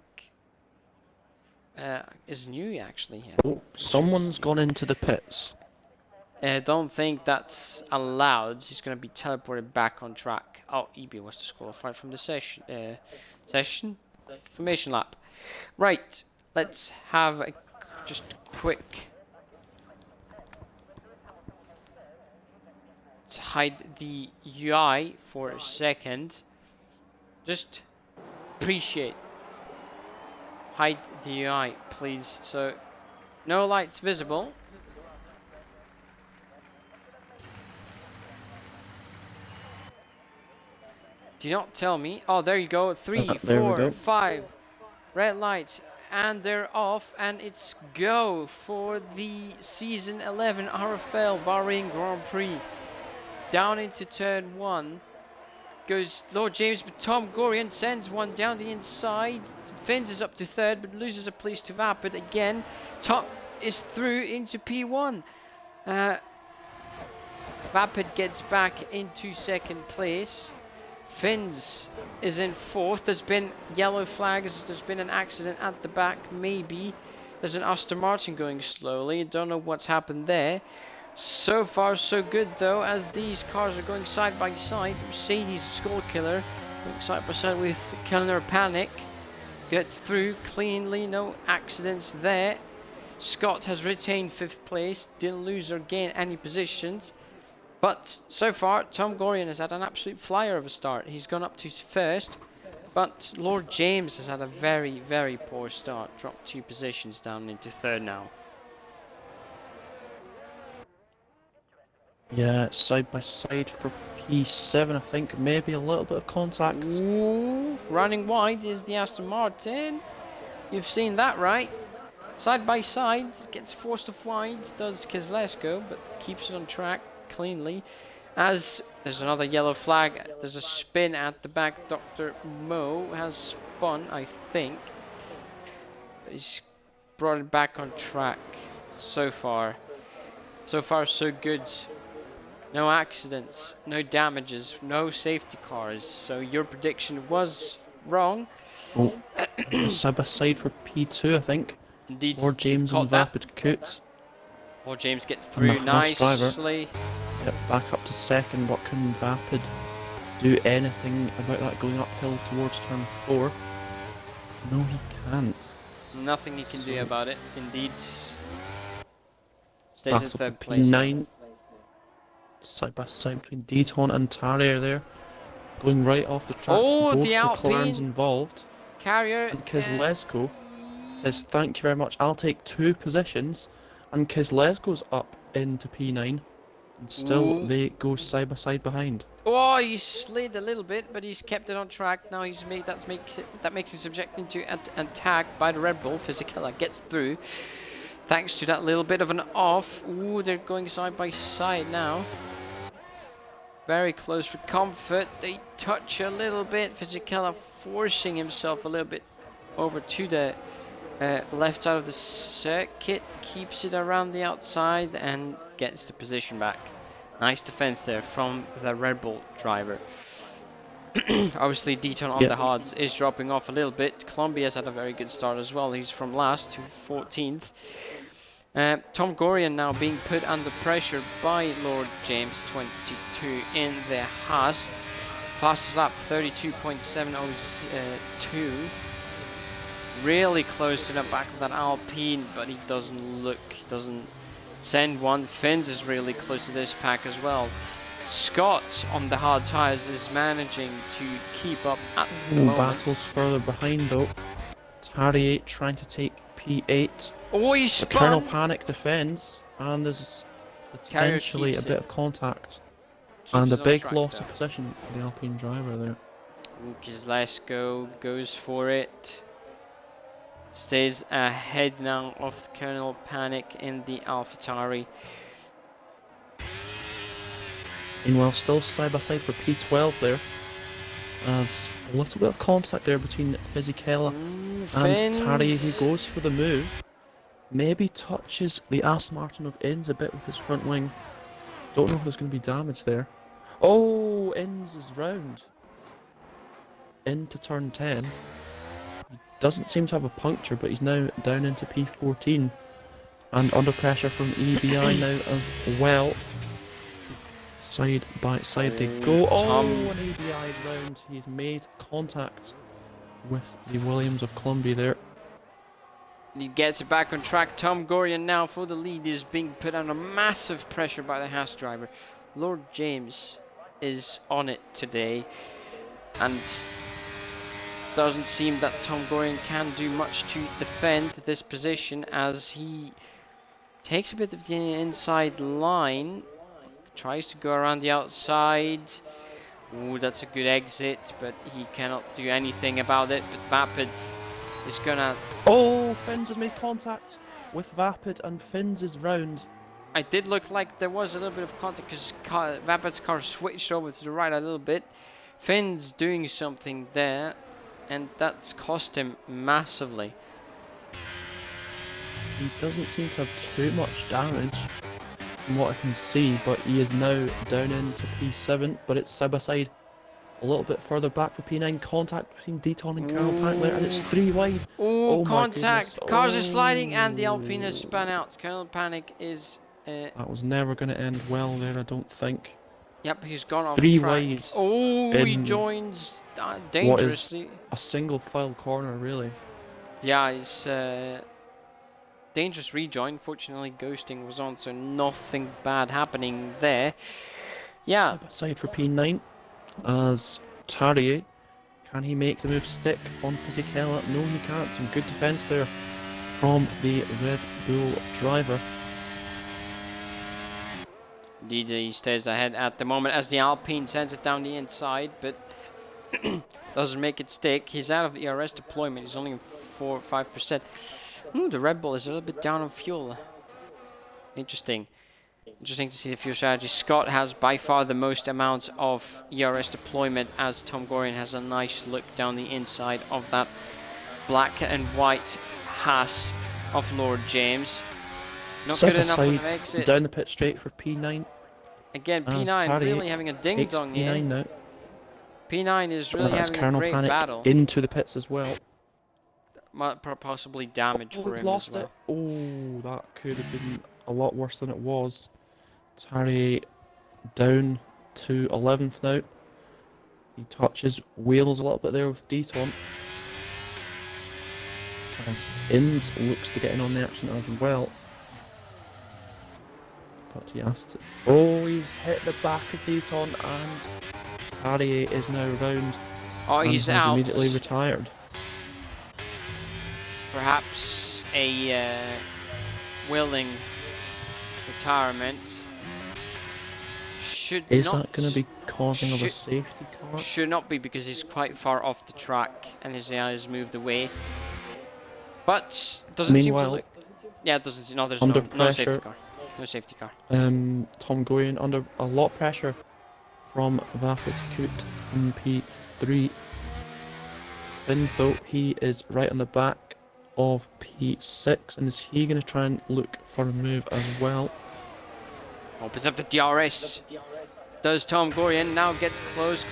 is new actually. Oh, someone's gone into the pits. I don't think that's allowed. He's going to be teleported back on track. Oh, EB was disqualified from the session? Formation lap. Right, let's have a just quick... Let's hide the UI for a second. Just appreciate. Hide the UI, please. So, no lights visible. Do not tell me. Oh, there you go. 3, There we 4, go. 5. Red lights. And they're off. And it's go for the Season 11 RFL Bahrain Grand Prix. Down into turn 1. Goes Lord James, but Tom Gorian sends one down the inside. Fins is up to third, but loses a place to Vapid again. Tom is through into P1. Vapid gets back into second place. Fins is in fourth. There's been yellow flags. There's been an accident at the back, maybe. There's an Aston Martin going slowly. Don't know what's happened there. So far, so good, though, as these cars are going side by side. Mercedes Skull Killer going side by side with Kellner Panic. Gets through cleanly, no accidents there. Scott has retained 5th place. Didn't lose or gain any positions. But so far, Tom Gorian has had an absolute flyer of a start. He's gone up to 1st. But Lord James has had a very, very poor start. Dropped 2 positions down into 3rd now. Yeah, side by side for P7, I think. Maybe a little bit of contact. Ooh, running wide is the Aston Martin. You've seen that, right? Side by side, gets forced off wide, does Kezlesko, but keeps it on track cleanly. As there's another yellow flag, there's a spin at the back. Dr. Mo has spun, I think. He's brought it back on track so far. So far, so good. No accidents, no damages, no safety cars. So your prediction was wrong. Oh, side by side for P2, I think. Indeed. Lord James and Vapid Coots. Lord James gets And through the Haas driver. nicely. Yep, back up to second, but couldn't Vapid do anything about that going uphill towards turn 4? No, he can't. Nothing he can do about it. Indeed. Stays in Battle for 3rd place. P9. Side by side between Deton and Tarrier there. Going right off the track. Oh, Both the McLarens Alpine involved. Carrier. And Kezlesko says, thank you very much, I'll take 2 positions. And Kezlesko's up into P9. And still Ooh. they go side by side behind. Oh, he slid a little bit, but he's kept it on track. Now he's made that makes him subjected to attack by the Red Bull. Fisichella gets through. Thanks to that little bit of an off. Ooh, they're going side by side now. Very close for comfort. They touch a little bit. Fisichella forcing himself a little bit over to the left side of the circuit. Keeps it around the outside and gets the position back. Nice defense there from the Red Bull driver. Obviously, Deton on the hards is dropping off a little bit. Colombia's had a very good start as well. He's from last to 14th. Tom Gorian now being put under pressure by Lord James, 22 in the Haas. Fastest lap, 32.702. Really close to the back of that Alpine, but he doesn't send one. Fins is really close to this pack as well. Scott on the hard tyres is managing to keep up at the moment. Battles further behind though. Tarry trying to take P8. Oh, he spun! The Colonel Panic defends, and there's potentially a bit of contact. And a big loss of position for the Alpine driver there. Kezlesko goes for it. Stays ahead now of Colonel Panic in the AlphaTauri. Meanwhile, still side by side for P12 there. As a little bit of contact there between Fisichella and Tarry, who goes for the move. Maybe touches the Aston Martin of Inns a bit with his front wing. Don't know if there's going to be damage there. Oh, Inns is round. Into turn 10. He doesn't seem to have a puncture, but he's now down into P14. And under pressure from EBI now as well. Side by side they go. Oh, an EBI round. He's made contact with the Williams of Columbia there. He gets it back on track. Tom Gorian now for the lead is being put under massive pressure by the Haas driver. Lord James is on it today, and doesn't seem that Tom Gorian can do much to defend this position as he takes a bit of the inside line, tries to go around the outside. Ooh, that's a good exit, but he cannot do anything about it. But Vapid is gonna... Oh, Finns has made contact with Vapid, and Finns is round. I did look like there was a little bit of contact because Vapid's car switched over to the right a little bit. Finn's doing something there, and that's cost him massively. He doesn't seem to have too much damage from what I can see, but he is now down into P7, but it's side by side. A little bit further back for P9, contact between Deaton and Carol Panic there, and it's 3 wide. Oh, contact! Cars are sliding and the Alpine has spun out. Colonel Panic is... that was never going to end well there, I don't think. Yep, he's gone off 3 track. wide. Oh, he joins dangerously. What is a single file corner, really. Yeah, it's dangerous rejoin. Fortunately, ghosting was on, so nothing bad happening there. Yeah. Side by side for P9 as Tarrier. Can he make the move stick on Fisichella? No, he can't. Some good defence there from the Red Bull driver. Indeed, he stays ahead at the moment as the Alpine sends it down the inside, but doesn't make it stick. He's out of ERS deployment. He's only 4 or 5%. The Red Bull is a little bit down on fuel. Interesting. Interesting to see the fuel strategy. Scott has by far the most amounts of ERS deployment as Tom Gorian has a nice look down the inside of that black and white Haas of Lord James. Not Side good enough on side, an exit. down the pit straight for P9. Again, P9 really having a ding-dong here. P9 now. P9 is really having a great Panic battle. into the pits as well. Possibly damage for him lost as well. it. Oh, that could have been a lot worse than it was. Tarry down to 11th now. He touches wheels a little bit there with Deaton. As Inns looks to get in on the action as well. But he has to... Oh, he's hit the back of Deaton, and Tarrier is now round. Oh, he's and out. Immediately retired. Perhaps a willing retirement. Is that going to be causing of a safety car? Should not be, because he's quite far off the track and his AI has moved away. But doesn't seem to look... Yeah, it doesn't. No, there's no safety car. No safety car. Tom Gorian under a lot of pressure from Vapid Coot in P3. Finns though, he is right on the back of P6, and is he going to try and look for a move as well? Opens up the DRS. Does Tom Gorian, now gets close.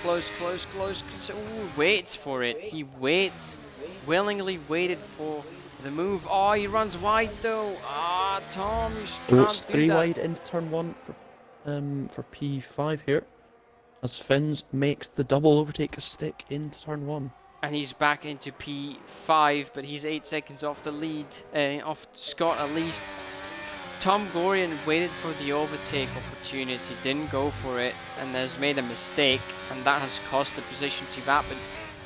Ooh, waits for it. He waits. Willingly waited for the move. Oh, he runs wide though. Ah, Tom, you can't do that. It's 3 wide into turn 1 for P5 here, as Finns makes the double overtake a stick into turn 1. And he's back into P5, but he's 8 seconds off the lead, off Scott at least. Tom Gorian waited for the overtake opportunity, didn't go for it, and has made a mistake, and that has cost the position to Vapid.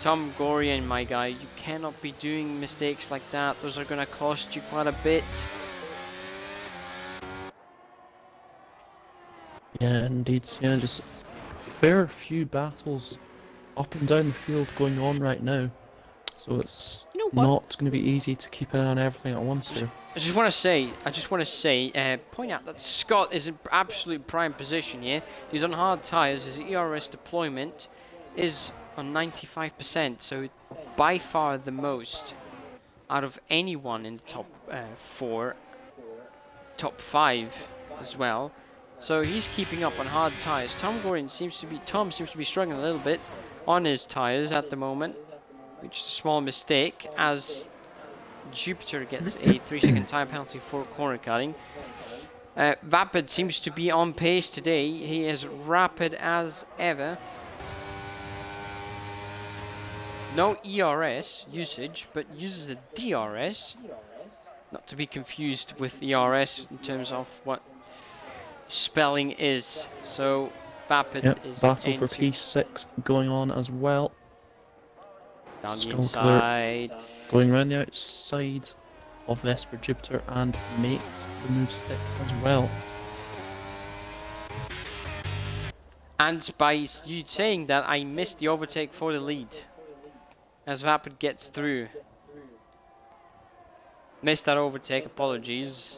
Tom Gorian, my guy, you cannot be doing mistakes like that. Those are going to cost you quite a bit. Yeah, indeed. Yeah, just a fair few battles up and down the field going on right now. So it's not going to be easy to keep an eye on everything at once here. I just want to say, point out that Scott is in absolute prime position here. He's on hard tyres. His ERS deployment is on 95%, so by far the most out of anyone in the top 4, top 5 as well. So he's keeping up on hard tyres. Tom seems to be struggling a little bit on his tyres at the moment, which is a small mistake, as Jupiter gets a 3-second time penalty for corner cutting. Vapid seems to be on pace today. He is rapid as ever. No ERS usage, but uses a DRS. Not to be confused with ERS in terms of what spelling is. So Vapid is battle for into P6 going on as well. down the Skull inside. Going around the outside of Vesper Jupiter and makes the move stick as well. And by you saying that, I missed the overtake for the lead. As Vapid gets through. Missed that overtake, apologies.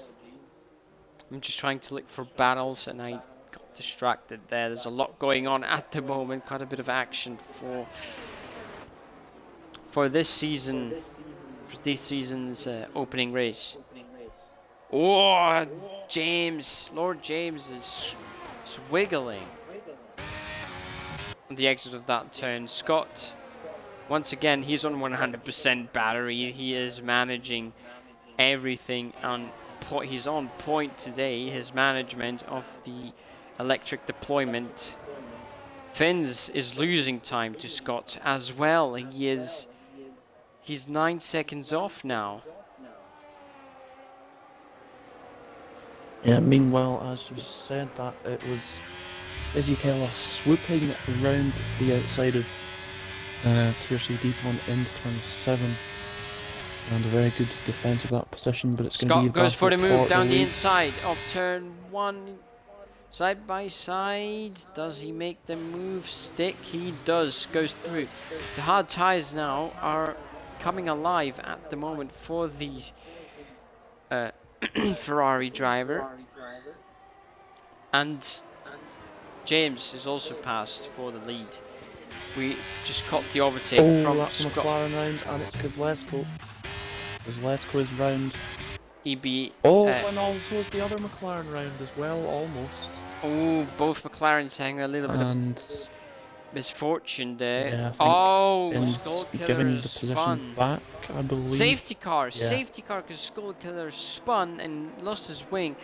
I'm just trying to look for battles and I got distracted there. There's a lot going on at the moment, quite a bit of action for this season, for this season's opening race. Oh, James, Lord James is swiggling on the exit of that turn. Scott, once again, he's on 100% battery. He is managing everything on point. He's on point today. His management of the electric deployment. Finns is losing time to Scott as well. He's 9 seconds off now. Yeah, meanwhile, as you said that, it was Ezekiel swooping around the outside of TRC Deton into turn 7. And a very good defense of that position, but it's going to be Scott goes for the move down the lead. inside of turn 1. Side by side. Does he make the move stick? He does. Goes through. The hard tires now are coming alive at the moment for the Ferrari driver. And James is also passed for the lead. We just caught the overtake from that's Scott. McLaren round, and it's Kozlesko. Kozlesko is round. EB. And also is the other McLaren round as well, almost. Oh, both McLarens having a little bit of misfortune there. Yeah, Skull Killer giving the position spun. back, I believe. Safety car because Skull Killer spun and lost his wing.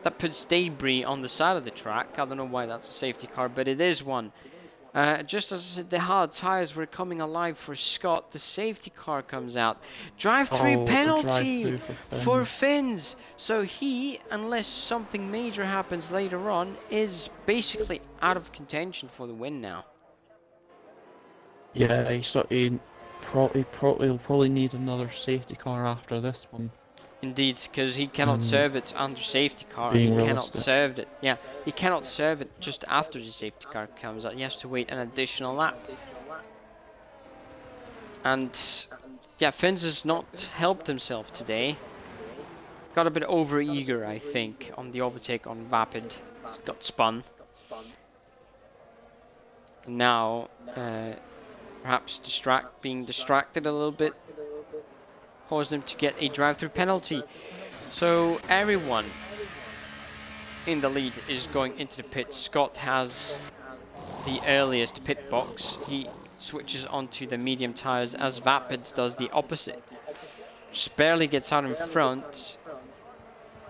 That puts debris on the side of the track. I don't know why that's a safety car, but it is one. Just as the hard tires were coming alive for Scott, the safety car comes out. Drive-through penalty for Finns. So he, unless something major happens later on, is basically out of contention for the win now. Yeah, he'll probably need another safety car after this one. Indeed, because he cannot serve it under safety car. Being He realistic. cannot serve it. Yeah, he cannot serve it just after the safety car comes out. He has to wait an additional lap. And yeah, Finns has not helped himself today. Got a bit over-eager, I think, on the overtake on Vapid. Got spun. And now, perhaps being distracted a little bit, caused him to get a drive-through penalty. So everyone in the lead is going into the pits. Scott has the earliest pit box. He switches onto the medium tires as Vapid does the opposite. Just barely gets out in front.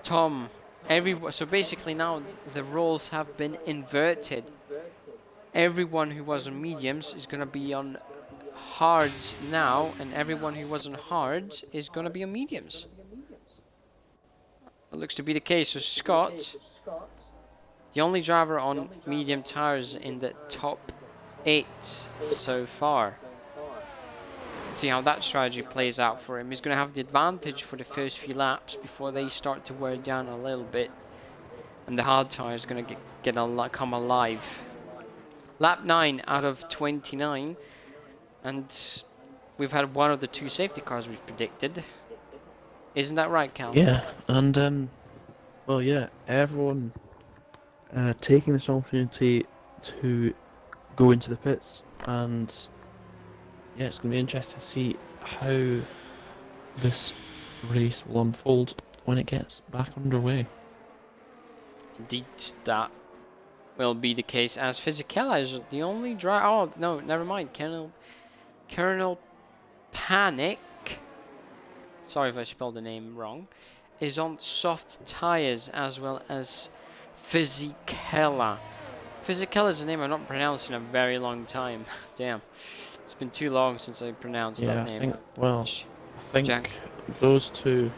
Tom, so basically now the roles have been inverted. Everyone who was on mediums is going to be on hards now, and everyone who was on hards is going to be on mediums. That looks to be the case. So Scott, the only driver on medium tires in the top 8 so far. Let's see how that strategy plays out for him. He's going to have the advantage for the first few laps before they start to wear down a little bit, and the hard tire is going to come alive. Lap 9 out of 29. And we've had one of the 2 safety cars we've predicted. Isn't that right, Cal? Yeah, and well, yeah, everyone taking this opportunity to go into the pits, and yeah, it's going to be interesting to see how this race will unfold when it gets back underway. Indeed, that will be the case, as Fisichella is the only driver. Oh, no, never mind. Colonel Panic sorry if I spelled the name wrong, is on soft tires as well as Fisichella. Fisichella is a name I've not pronounced in a very long time. Damn, it's been too long since I pronounced Yeah, that I name. think, well, I think Jack. those two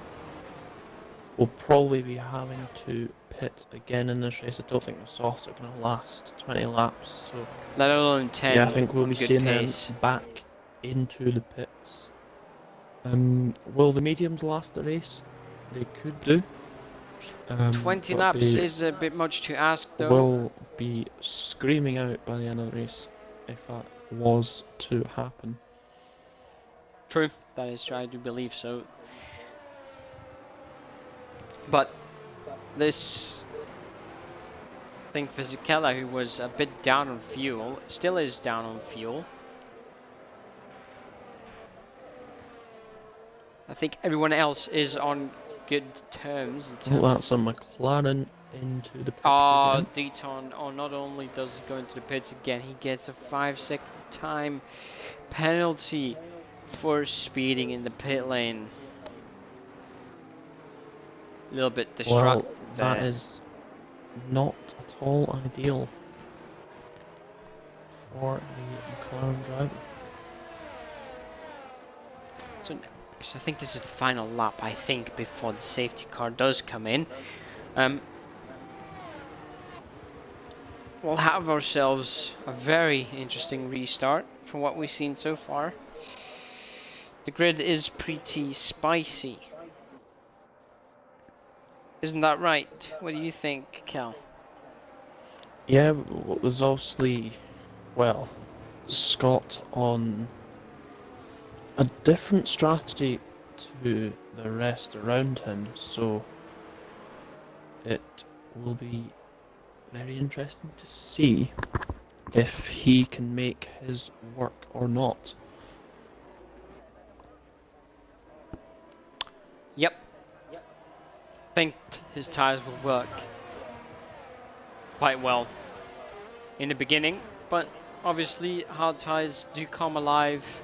will probably be having to pit again in this race. I don't think the softs are going to last 20 laps, so Let alone yeah, 10 I think we'll on be good seeing pace. them back into the pits. Will the mediums last the race? They could do. 20 But laps they is a bit much to ask, though. will be screaming out by the end of the race if that was to happen. True, that is true. I do believe so. But this, I think Fisichella, who was a bit down on fuel, still is down on fuel. I think everyone else is on good terms. Well, that's a McLaren into the pits again. Deaton, not only does he go into the pits again, he gets a 5-second time penalty for speeding in the pit lane. A little bit distracted that there. is not at all ideal for the McLaren driver. So I think this is the final lap, I think, before the safety car does come in. We'll have ourselves a very interesting restart from what we've seen so far. The grid is pretty spicy. Isn't that right? What do you think, Cal? Yeah, there's obviously, well, Scott on a different strategy to the rest around him, so it will be very interesting to see if he can make his work or not. Yep. Think his tires will work quite well in the beginning, but obviously hard tires do come alive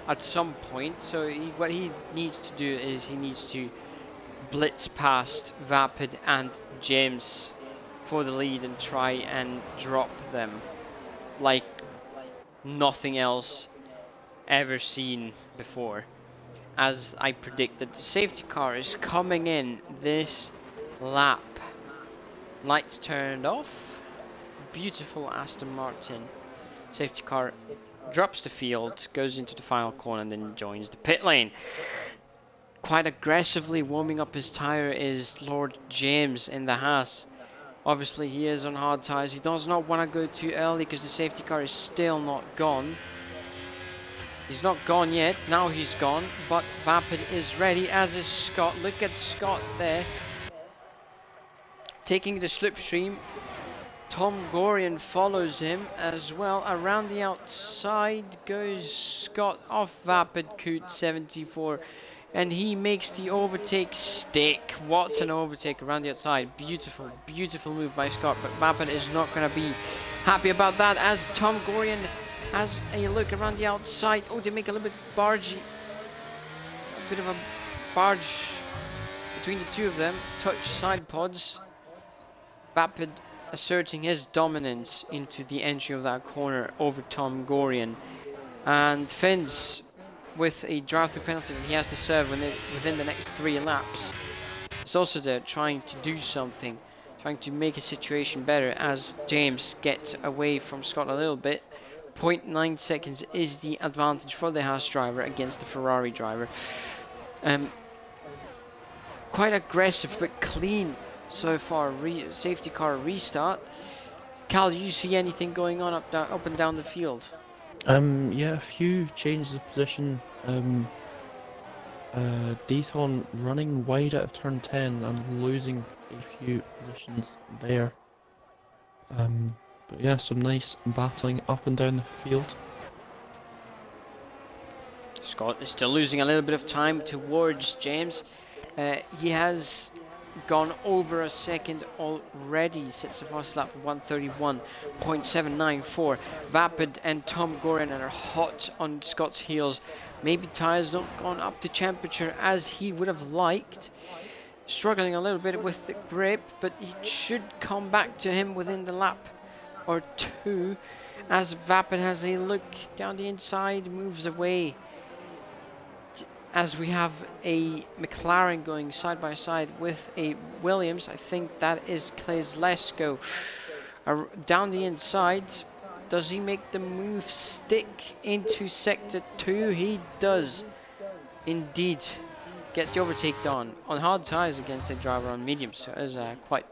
at some point. So what he needs to do is he needs to blitz past Vapid and James for the lead and try and drop them like nothing else ever seen before. As I predicted, the safety car is coming in this lap. Lights turned off. Beautiful Aston Martin safety car drops the field, goes into the final corner, and then joins the pit lane. Quite aggressively warming up his tyre is Lord James in the Haas. Obviously, he is on hard tyres. He does not want to go too early because the safety car is still not gone. He's not gone yet. Now he's gone, but Vapid is ready, as is Scott. Look at Scott there. Taking the slipstream. Tom Gorian follows him as well. Around the outside goes Scott off Vapid Coot 74. And he makes the overtake stick. What an overtake around the outside. Beautiful, beautiful move by Scott. But Vapid is not going to be happy about that, as Tom Gorian has a look around the outside. Oh, they make a little bit bargey. A bit of a barge between the two of them. Touch side pods. Vapid asserting his dominance into the entry of that corner over Tom Gorian. And Finn's with a drive-through penalty that he has to serve within the next 3 laps. He's also there trying to do something, trying to make a situation better as James gets away from Scott a little bit. 0.9 seconds is the advantage for the Haas driver against the Ferrari driver. Quite aggressive but clean so far. Safety car restart. Cal, do you see anything going on up and down the field? Yeah, a few changes of position. Deaton running wide out of turn 10 and losing a few positions there. But yeah, some nice battling up and down the field. Scott is still losing a little bit of time towards James. He has gone over a second already. Sets the fastest lap of 131.794. Vapid and Tom Gorian are hot on Scott's heels Maybe tyres not gone up to temperature as he would have liked. Struggling a little bit with the grip, but it should come back to him within the lap or two. As Vapid has a look down the inside, moves away. As we have a McLaren going side by side with a Williams, I think that is Kleslesko. Down the inside, does he make the move stick into sector 2? He does indeed get the overtake done on hard tyres against a driver on mediums. So it is a quite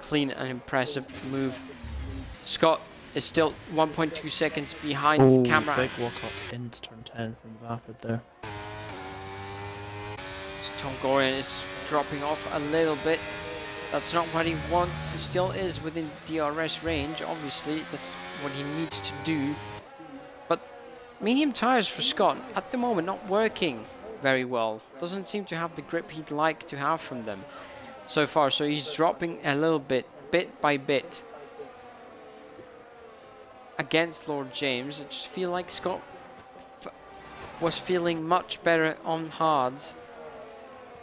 clean and impressive move. Scott is still 1.2 seconds behind the camera. Big walk up into turn 10 from Vapid there. So Tom Gorian is dropping off a little bit. That's not what he wants. He still is within DRS range. Obviously, that's what he needs to do. But medium tyres for Scott at the moment not working very well. Doesn't seem to have the grip he'd like to have from them so far. So he's dropping a little bit by bit. Against Lord James, I just feel like Scott was feeling much better on hards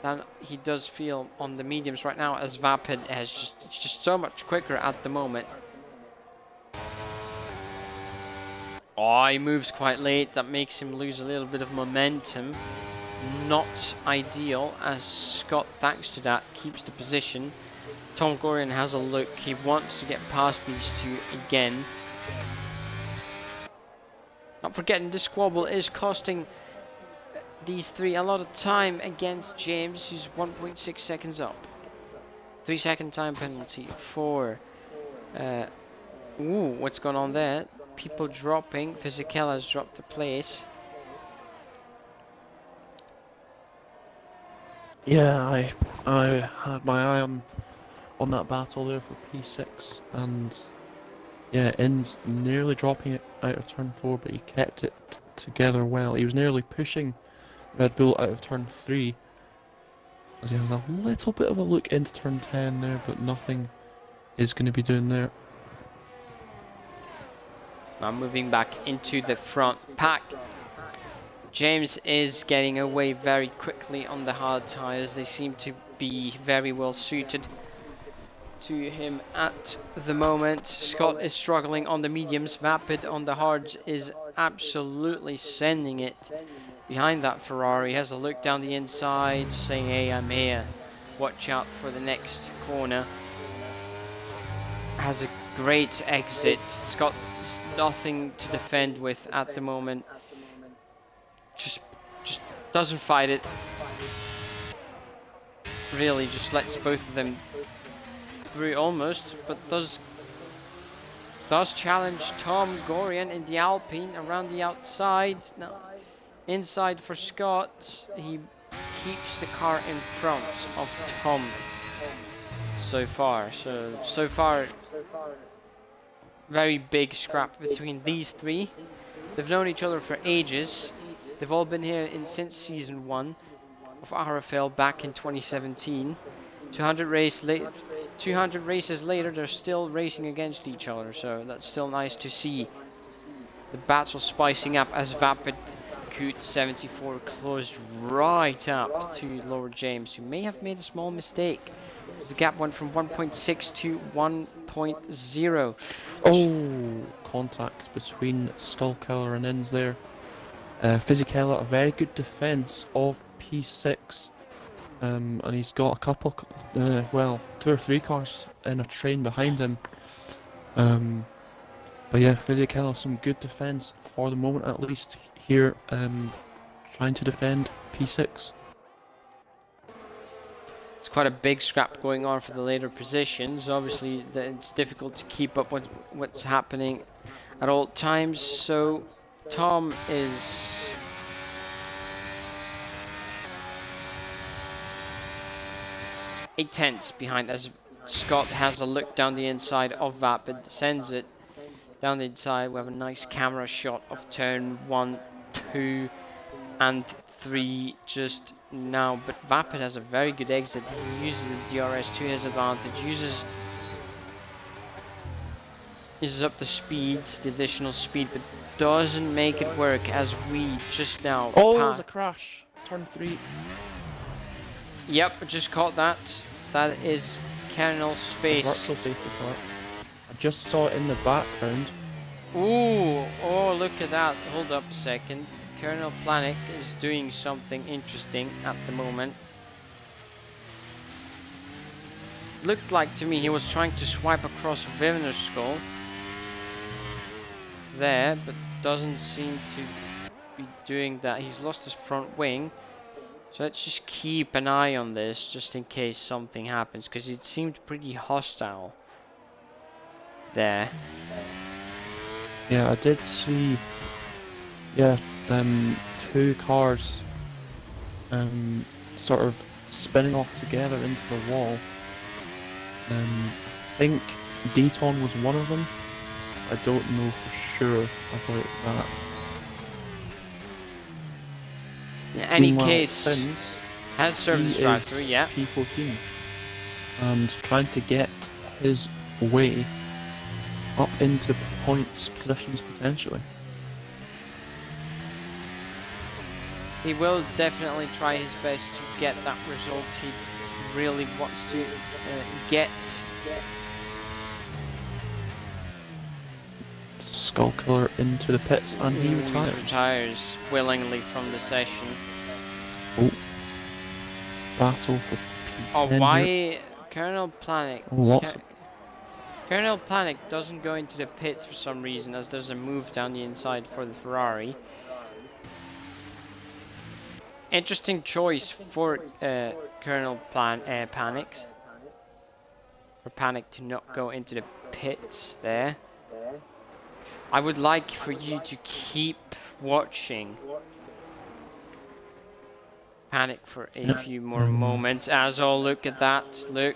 than he does feel on the mediums right now, as Vapid has just so much quicker at the moment. Oh, he moves quite late. That makes him lose a little bit of momentum. Not ideal, as Scott, thanks to that, keeps the position. Tom Gorian has a look. He wants to get past these two again. Not forgetting, this squabble is costing these three a lot of time against James, who's 1.6 seconds up. 3 second time penalty for... ooh, what's going on there? People dropping. Fisichella has dropped the place. Yeah, I had my eye on that battle there for P6, and yeah, Inns nearly dropping it out of turn 4, but he kept it together well. He was nearly pushing Red Bull out of turn 3, as he has a little bit of a look into turn 10 there, but nothing is going to be doing there. Now moving back into the front pack. James is getting away very quickly on the hard tyres. They seem to be very well suited to him at the moment. Scott is struggling on the mediums. Vapid on the hards is absolutely sending it behind that Ferrari. Has a look down the inside, saying, hey, I'm here. Watch out for the next corner. Has a great exit. Scott nothing to defend with at the moment. Just doesn't fight it. Really just lets both of them through almost, but does challenge Tom Gorian in the Alpine around the outside. Now inside for Scott. He keeps the car in front of Tom so far. So far very big scrap between these three. They've known each other for ages. They've all been here since season 1 of RFL back in 2017. 200 races later, they're still racing against each other, so that's still nice to see. The battle spicing up as Vapid Coot 74 closed right up to Lord James, who may have made a small mistake. The gap went from 1.6 to 1.0. Oh, contact between Skullkiller and Inns there. Fisichella, a very good defence of P6, and he's got a couple, well, 2 or 3 cars in a train behind him. But yeah, Fisichella, some good defence for the moment at least here, trying to defend P6. It's quite a big scrap going on for the later positions. Obviously, it's difficult to keep up with what's happening at all times. So Tom is eight-tenths behind as Scott has a look down the inside of Vapid, sends it down the inside. We have a nice camera shot of turn 1, 2 and 3 just now, but Vapid has a very good exit. He uses the DRS to his advantage, uses up the speed, the additional speed, but doesn't make it work as we just now Oh, there's a crash. Turn 3. Yep, just caught that. That is kernel space. Virtual safety car. I just saw it in the background. Ooh, oh, look at that. Hold up a second. Colonel Planik is doing something interesting at the moment. Looked like to me he was trying to swipe across Wimner's skull. There, but doesn't seem to be doing that. He's lost his front wing. So let's just keep an eye on this, just in case something happens, because it seemed pretty hostile there. Yeah, I did see. Yeah, 2 cars, sort of spinning off together into the wall. I think Deton was one of them. I don't know for sure about that. In any Meanwhile, case, Fins, has service he drive-through, is yeah. P14 and trying to get his way up into points positions potentially. He will definitely try his best to get that result he really wants to get. Skull Killer into the pits and he retires. He retires willingly from the session. Oh, battle for Oh, P10 why here. Colonel Planik? Oh, lots of... Colonel Planik doesn't go into the pits for some reason, as there's a move down the inside for the Ferrari. Interesting choice for Colonel Panic. For Panic to not go into the pits there. I would like for you to keep watching Panic for a few more moments. As oh, look at that, look.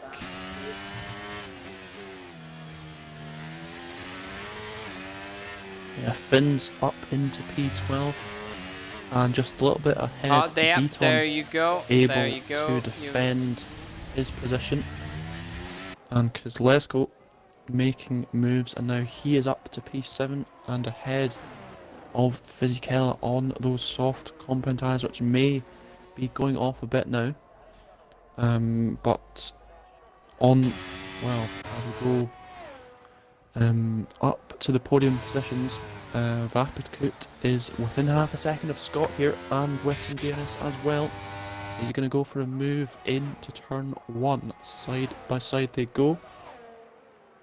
Yeah, Finn's up into P12 and just a little bit ahead. Oh, there you go. Able There you go. to defend his position. And Kozlesko making moves, and now he is up to P7 and ahead of Fisichella on those soft compound tyres, which may be going off a bit now. But on, well, as we go up to the podium positions, Vapidkut is within half a second of Scott here, and with some DNS as well. He's going to go for a move into turn 1. Side by side they go.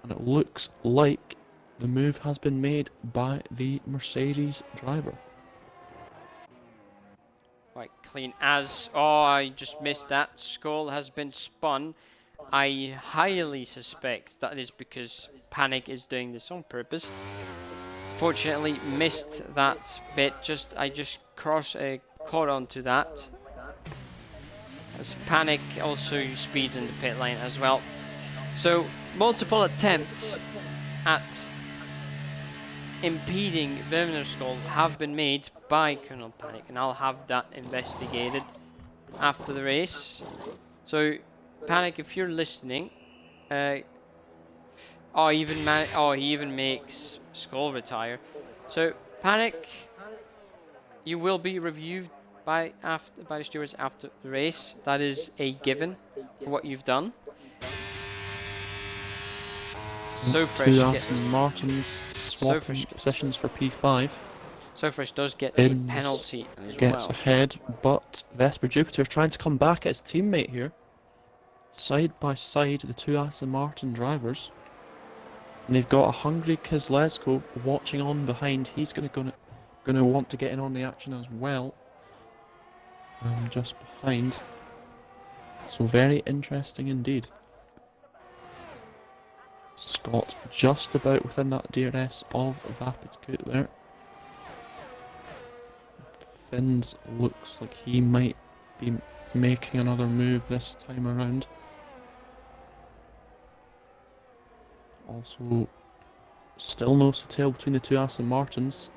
And it looks like the move has been made by the Mercedes driver. Quite clean as... Oh, I just missed that. Skull has been spun. I highly suspect that is because Panic is doing this on purpose. Fortunately, missed that bit. I just caught onto that. As Panic also speeds in the pit lane as well. So, multiple attempts at impeding Wimner's Skull have been made by Colonel Panic, and I'll have that investigated after the race. So, Panic, if you're listening, he even makes Skull retire. So, Panic, you will be reviewed by the stewards after the race. That is a given for what you've done. Two Aston Martins swapping positions for P5. Sofresh does get a penalty as gets ahead, but Vesper Jupiter trying to come back at his teammate here. Side by side, the 2 Aston Martin drivers. And they've got a hungry Kozlesko watching on behind. He's gonna want to get in on the action as well. Just behind. So very interesting indeed. Scott just about within that DRS of Vapidkut there. Fins looks like he might be making another move this time around. Also, still nose to tail between the 2 Aston Martins.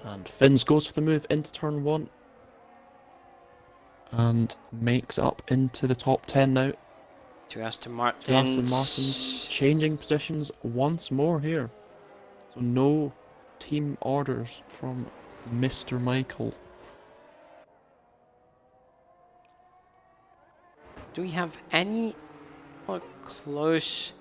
And Fins goes for the move into turn 1. And makes up into the top 10 now. Two Aston Two Aston Martins Martins. changing positions once more here. So no team orders from Mr. Michael. Do we have any more close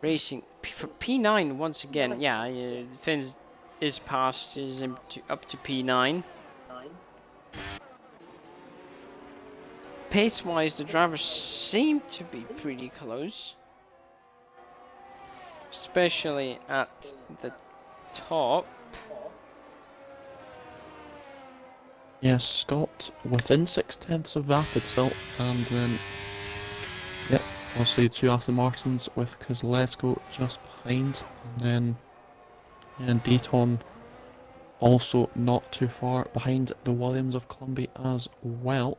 racing? For P9 once again, yeah, Finn's is past, is up to P9. Pace-wise, the drivers seem to be pretty close. Especially at the top. Yes, Scott within 6/10 of Vapid still, and then, yep, obviously two Aston Martins with Kozlowski just behind, and then, yeah, Deaton also not too far behind the Williams of Columbia as well.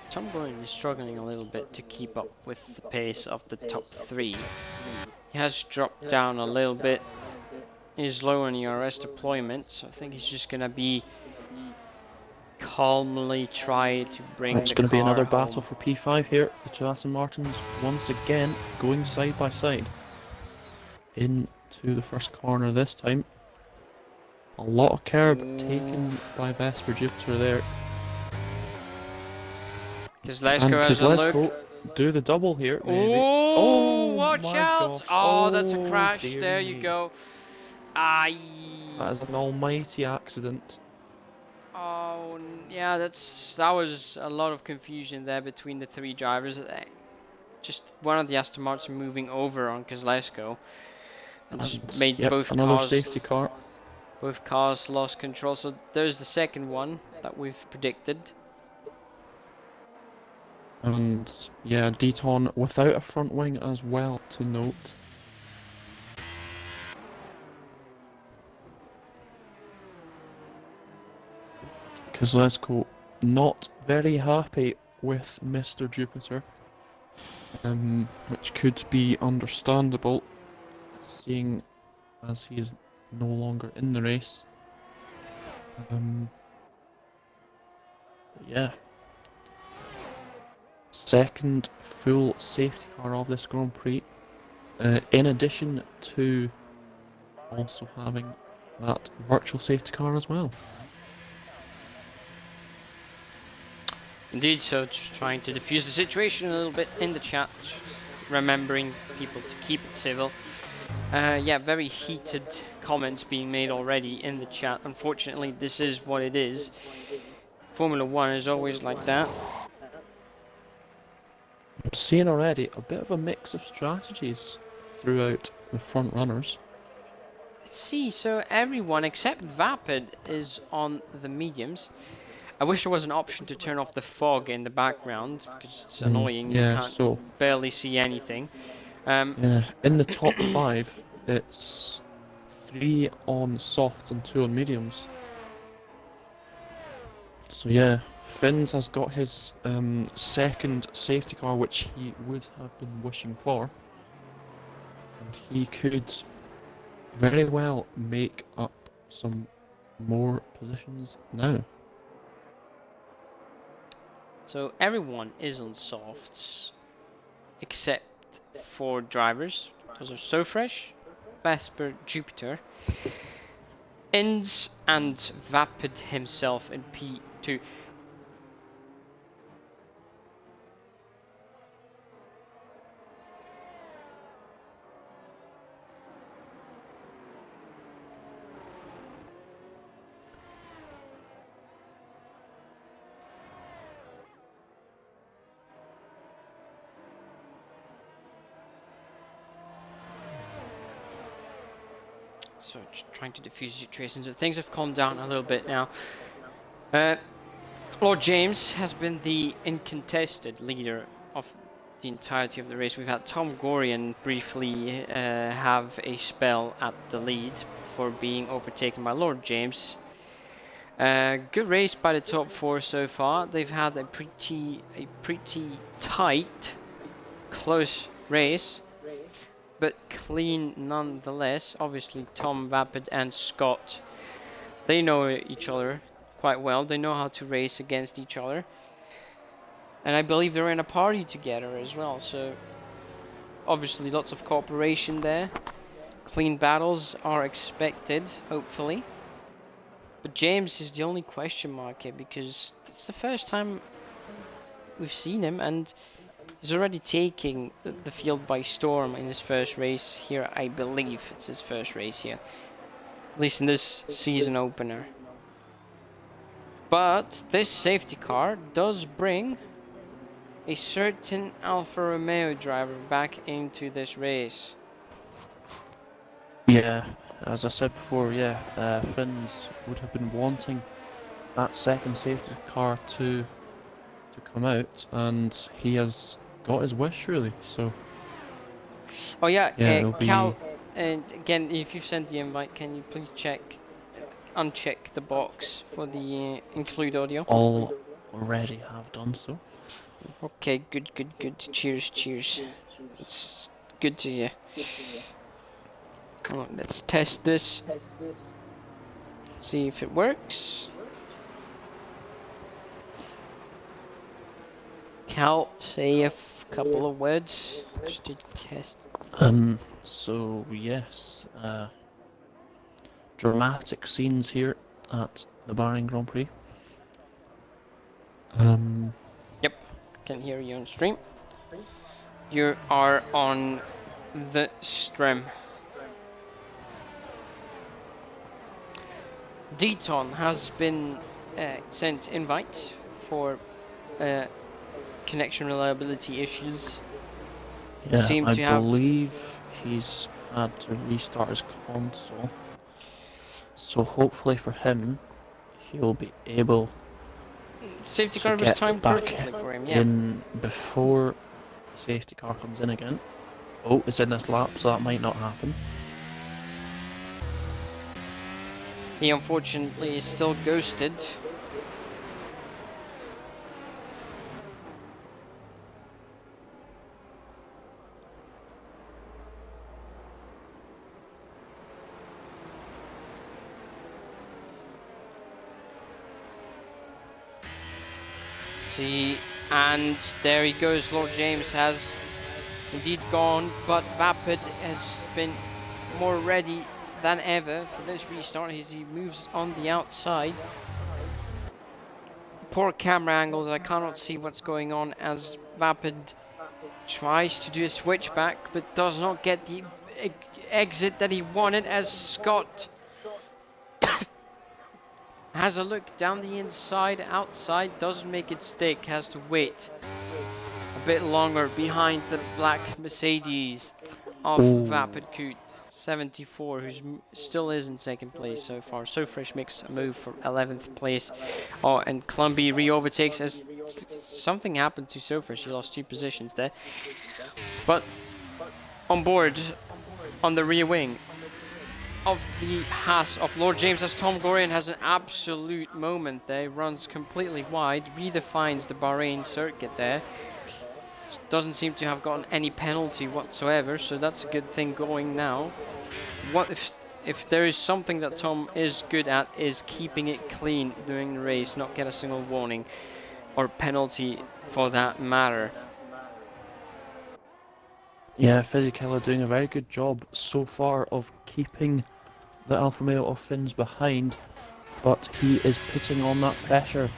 Tom Gordon is struggling a little bit to keep up with the pace of the top three. He has dropped down a little bit. He's low on ERS deployment, so I think he's just gonna be calmly try to bring It's the going to be car another home. battle for P5 here. The two Aston Martins once again going side by side into the first corner this time. A lot of curb taken by Vesper Jupiter there. Kozlowski has a look. Kozlowski do the double here, maybe. Oh, watch my out! gosh. Oh, that's a crash. Dear There you me. go. Aye. That is an almighty accident. Oh, yeah, that was a lot of confusion there between the three drivers. Just one of the Aston Martin moving over on Kozlowski and just made yep, both another cars safety car. both cars lost control. So there's the second one that we've predicted. And yeah, Deaton without a front wing as well to note. Kozlowski not very happy with Mr. Jupiter, which could be understandable, seeing as he is no longer in the race. Yeah. Second full safety car of this Grand Prix, in addition to also having that virtual safety car as well. Indeed, so just trying to diffuse the situation a little bit in the chat, just remembering people to keep it civil. Yeah, very heated comments being made already in the chat. Unfortunately, this is what it is. Formula 1 is always like that. I'm seeing already a bit of a mix of strategies throughout the front runners. Let's see, so everyone except Vapid is on the mediums. I wish there was an option to turn off the fog in the background, because it's annoying, yeah, you can't so barely see anything. yeah, in the top 5, it's 3 on softs and 2 on mediums. So yeah, Finns has got his second safety car, which he would have been wishing for, and he could very well make up some more positions now. So everyone is on softs, except for drivers. Those are So Fresh, Vesper, Jupiter, Inns, and Vapid himself in P2. So just trying to diffuse situations, but things have calmed down a little bit now. Lord James has been the uncontested leader of the entirety of the race. We've had Tom Gorian briefly have a spell at the lead before being overtaken by Lord James. Good race by the top 4 so far. They've had a pretty tight, close race, but clean nonetheless. Obviously, Tom, Vapid, and Scott, they know each other quite well. They know how to race against each other. And I believe they're in a party together as well, so obviously lots of cooperation there. Clean battles are expected, hopefully. But James is the only question mark here, because it's the first time we've seen him, and he's already taking the field by storm in his first race here. I believe it's his first race here, at least in this season opener. But this safety car does bring a certain Alfa Romeo driver back into this race. Yeah, as I said before, Finns would have been wanting that second safety car to come out, and he has got his wish really. So Oh yeah, it'll Cal, be. and again, if you sent the invite, can you please uncheck the box for the include audio? All already have done so. Okay, good. Cheers. It's good to hear. Oh, let's test this. See if it works. Cal, say a couple of words just to test. So yes, dramatic scenes here at the Bahrain Grand Prix. Yep, can hear you on stream. You are on the stream. Deton has been sent invite for connection reliability issues. Yeah, Seem I to have believe he's had to restart his console. So hopefully for him, he'll be able safety to car was get timed back perfectly for him. Yeah. in before the safety car comes in again. Oh, it's in this lap, so that might not happen. He unfortunately is still ghosted. See, and there he goes. Lord James has indeed gone, but Vapid has been more ready than ever for this restart as he moves on the outside. Poor camera angles, I cannot see what's going on as Vapid tries to do a switchback but does not get the exit that he wanted as Scott has a look down the inside, outside, doesn't make it stick, has to wait a bit longer behind the black Mercedes of Vapid Coot 74, who still is in second place so far. So Fresh makes a move for 11th place. Oh, and Clumby re-overtakes as something happened to So Fresh. He lost 2 positions there. But on board, on the rear wing of the Haas of Lord James, as Tom Gorian has an absolute moment there. He runs completely wide, redefines the Bahrain circuit there. Doesn't seem to have gotten any penalty whatsoever, so that's a good thing going now. What if there is something that Tom is good at, is keeping it clean during the race, not get a single warning or penalty for that matter. Yeah, Fisichella doing a very good job so far of keeping the Alfa Romeo of Finn's behind, but he is putting on that pressure,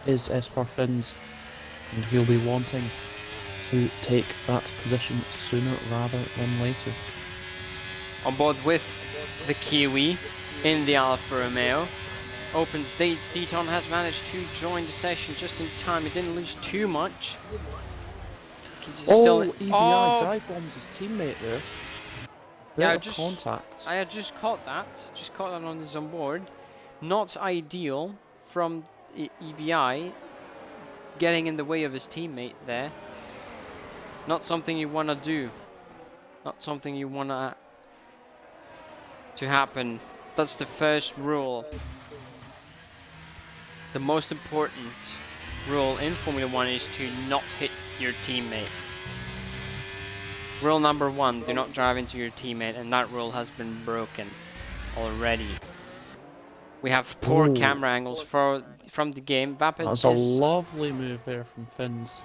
is for Finn's, and he'll be wanting to take that position sooner rather than later. On board with the Kiwi in the Alfa Romeo. Open state, Deton has managed to join the session just in time. He didn't lose too much. EBI dive bombs his teammate there. Bit of contact. I had just caught that. Just caught that on his onboard. Not ideal from EBI getting in the way of his teammate there. Not something you want to do. Not something you want to happen. That's the first rule. The most important rule in Formula 1 is to not hit your teammate. Rule number 1, do not drive into your teammate, and that rule has been broken already. We have poor Ooh. camera angles from the game. Vapid That's a is lovely move there from Finns.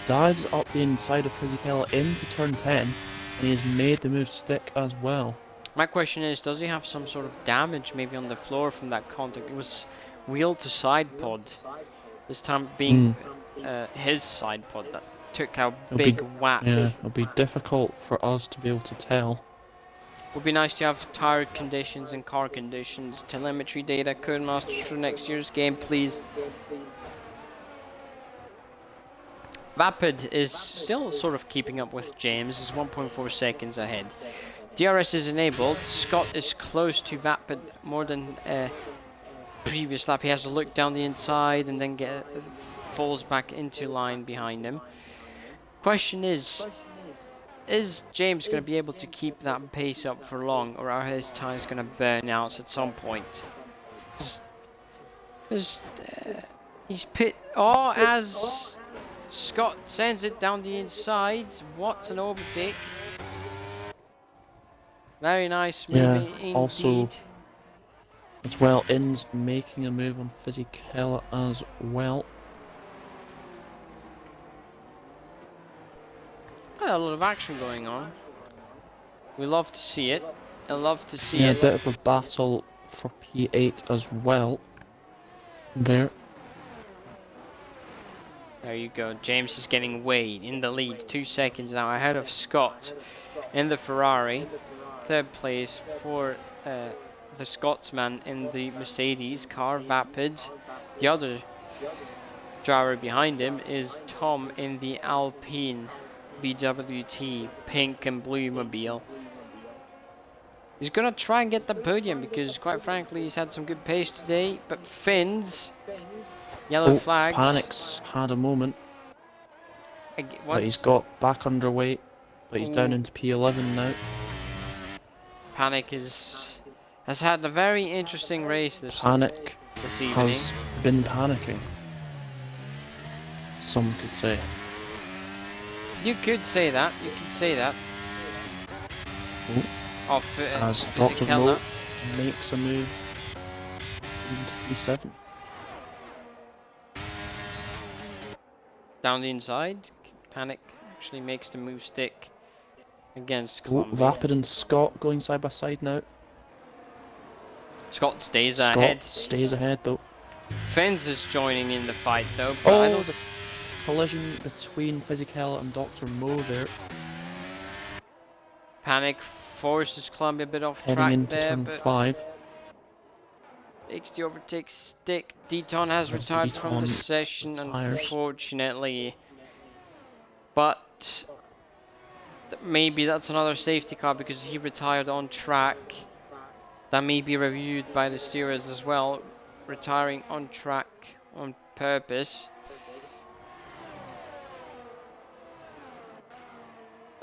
Dives up the inside of Fisichella into turn 10, and he has made the move stick as well. My question is, does he have some sort of damage maybe on the floor from that contact? It was wheel to side pod. This time being his side pod that took a big whack. Yeah, it'll be difficult for us to be able to tell. Would be nice to have tire conditions and car conditions, telemetry data, Codemasters for next year's game, please. Vapid is still sort of keeping up with James, is 1.4 seconds ahead. DRS is enabled. Scott is close to Vapid more than previous lap. He has to look down the inside and then falls back into line behind him. Question is James going to be able to keep that pace up for long, or are his tyres going to burn out at some point? He's pit. Oh, as Scott sends it down the inside. What an overtake! Very nice move indeed. Also, as well, Inns making a move on Fisichella as well. A lot of action going on. We love to see it. I love to see it. it. A bit of a battle for P8 as well. There you go. James is getting way in the lead. 2 seconds now ahead of Scott in the Ferrari. Third place for the Scotsman in the Mercedes car, Vapid. The other driver behind him is Tom in the Alpine BWT pink and blue mobile. He's gonna try and get the podium because, quite frankly, he's had some good pace today. But Finns, yellow flags. Panic's had a moment, but he's got back underway. But he's down into P11 now. Panic has had a very interesting race this evening. Has been panicking. Some could say. You could say that. You could say that. As Dr. Mo makes a move into P7. Down the inside, Panic actually makes the move stick against Columbia. Vapid and Scott going side by side now. Scott stays ahead. Stays ahead though. Finns is joining in the fight though. But there's a collision between Fisichella and Dr. Mo there. Panic forces Columbia a bit off heading track into there, turn 5. Makes the overtake stick. Deton has retired from the session, unfortunately. But maybe that's another safety car because he retired on track. That may be reviewed by the steerers as well. Retiring on track on purpose.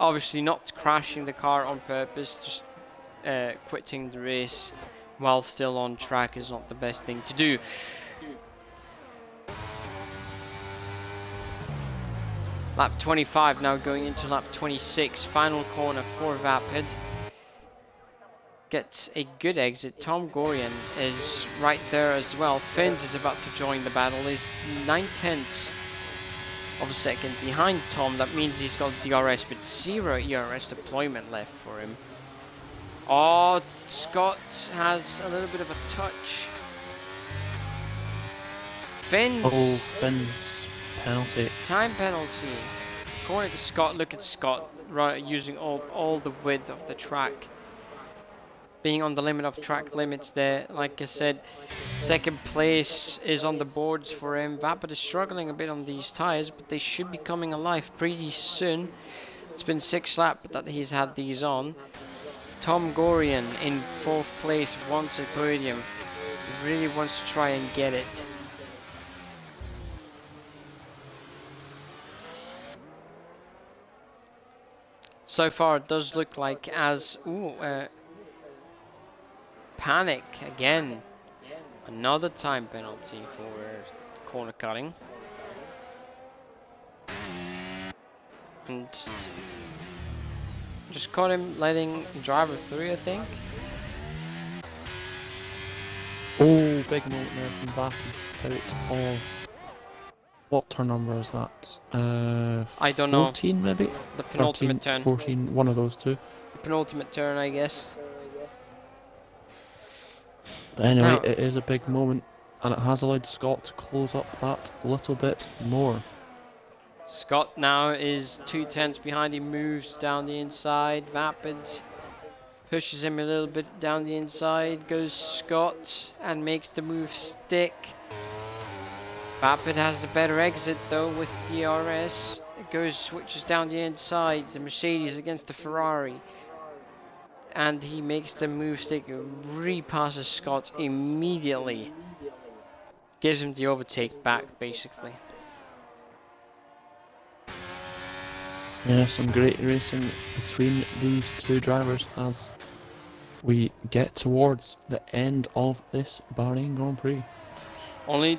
Obviously not crashing the car on purpose, just quitting the race while still on track is not the best thing to do. Lap 25 now going into lap 26, final corner for Vapid. Gets a good exit. Tom Gorian is right there as well. Finns is about to join the battle. He's 9/10 of a second behind Tom. That means he's got DRS, but 0 ERS deployment left for him. Oh, Scott has a little bit of a touch. Finns. Oh, Finns penalty. Time penalty. According to Scott, look at Scott using all the width of the track. Being on the limit of track limits there. Like I said, second place is on the boards for him. Vapid is struggling a bit on these tyres, but they should be coming alive pretty soon. It's been 6 laps that he's had these on. Tom Gorian in 4th place wants a podium. He really wants to try and get it. So far it does look like as Panic again. Another time penalty for corner cutting. And just caught him letting driver through, I think. big moment there from Vapid out of... What turn number is that? I don't know. 14 maybe? The 13, penultimate turn. 14, one of those two. The penultimate turn, I guess. But anyway, Now, it is a big moment, and it has allowed Scott to close up that little bit more. Scott now is 2/10 behind. He moves down the inside. Vapid pushes him a little bit down the inside. Goes Scott and makes the move stick. Vapid has the better exit though with the RS. It switches down the inside. The Mercedes against the Ferrari. And he makes the move stick. Repasses Scott immediately. Gives him the overtake back basically. Yeah, some great racing between these two drivers as we get towards the end of this Bahrain Grand Prix. Only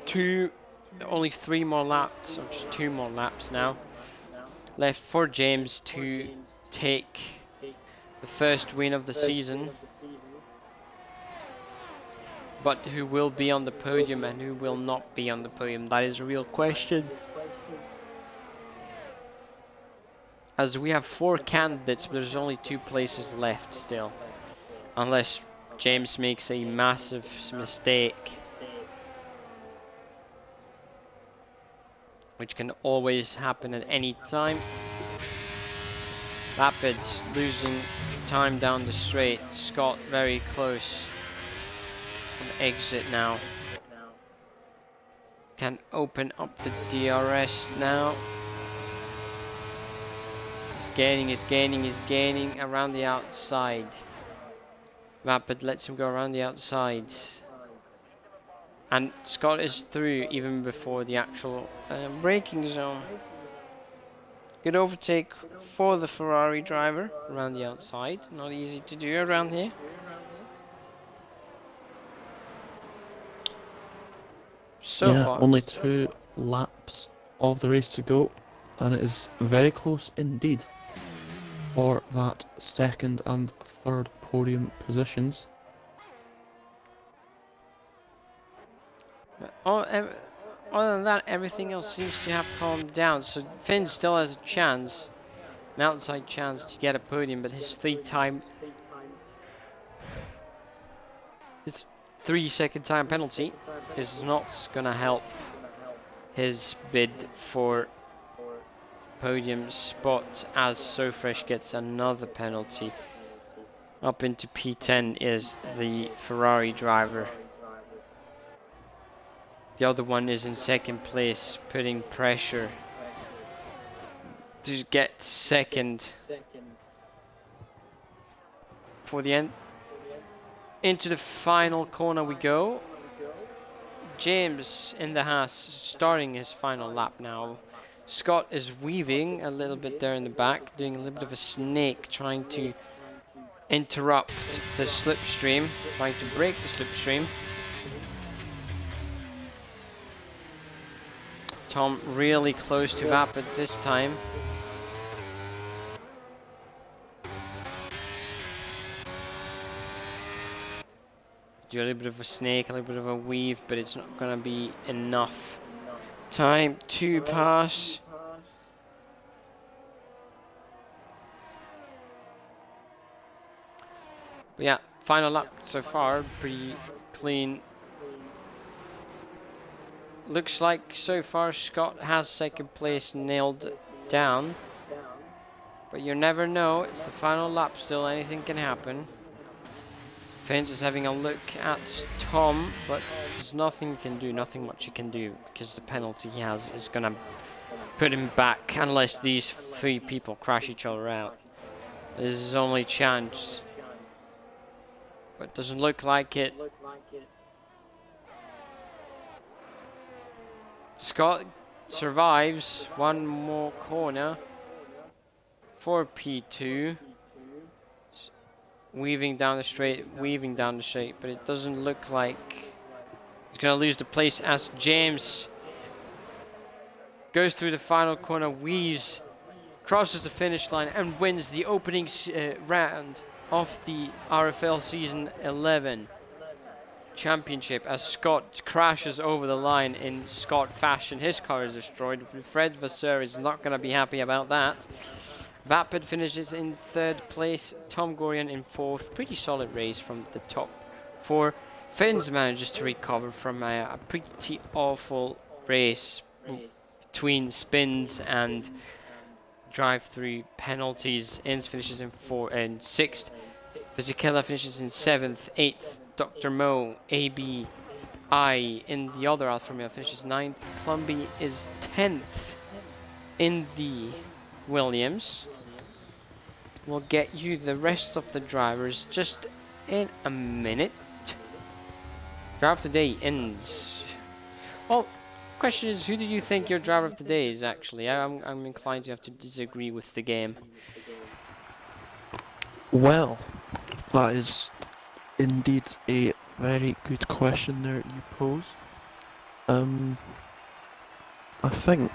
3 more laps, or just 2 more laps now, left for James to take the first win of the season. But who will be on the podium and who will not be on the podium? That is a real question. As we have 4 candidates, but there's only 2 places left still. Unless James makes a massive mistake. Which can always happen at any time. Rapids losing time down the straight. Scott very close. An exit now. Can open up the DRS now. He's gaining around the outside. Rapid lets him go around the outside. And Scott is through even before the actual braking zone. Good overtake for the Ferrari driver around the outside. Not easy to do around here. So far. Only 2 laps of the race to go, and it is very close indeed for that second and third podium positions. Other than that, everything else seems to have calmed down. So Finn still has a chance, an outside chance to get a podium, but his 3-second time penalty is not gonna help his bid for podium spot, as SoFresh gets another penalty. Up into P10 is the Ferrari driver. The other one is in second place, putting pressure to get second for the end. Into the final corner we go. James in the Haas starting his final lap now. Scott is weaving a little bit there in the back, doing a little bit of a snake, trying to interrupt the slipstream, trying to break the slipstream. Tom really close to Vapid this time. Do a little bit of a snake, a little bit of a weave, but it's not going to be enough time to pass. But yeah, final lap so far, pretty clean. Looks like so far Scott has second place nailed down. But you never know, it's the final lap still, anything can happen. Vince is having a look at Tom, but there's nothing he can do, nothing much he can do, because the penalty he has is going to put him back unless these 3 people crash each other out. This is his only chance. But doesn't look like it. Scott survives one more corner for P2. Weaving down the straight, but it doesn't look like he's going to lose the place as James goes through the final corner, weaves, crosses the finish line and wins the opening round of the RFL Season 11. Championship as Scott crashes over the line in Scott fashion. His car is destroyed. Fred Vasseur is not going to be happy about that. Vapid finishes in 3rd place. Tom Gorian in 4th. Pretty solid race from the top 4. Finns manages to recover from a pretty awful race between spins and drive-through penalties. Inns finishes in 6th. Fisichella finishes in 7th. 8th. Dr. Mo, ABI in the other Alfa Romeo finishes 9th. Plumby is 10th in the Williams. We'll get you the rest of the drivers just in a minute. Driver of the day ends. Well, question is, who do you think your driver of the day is actually? I'm inclined to have to disagree with the game. Well, that is indeed a very good question there you pose. I think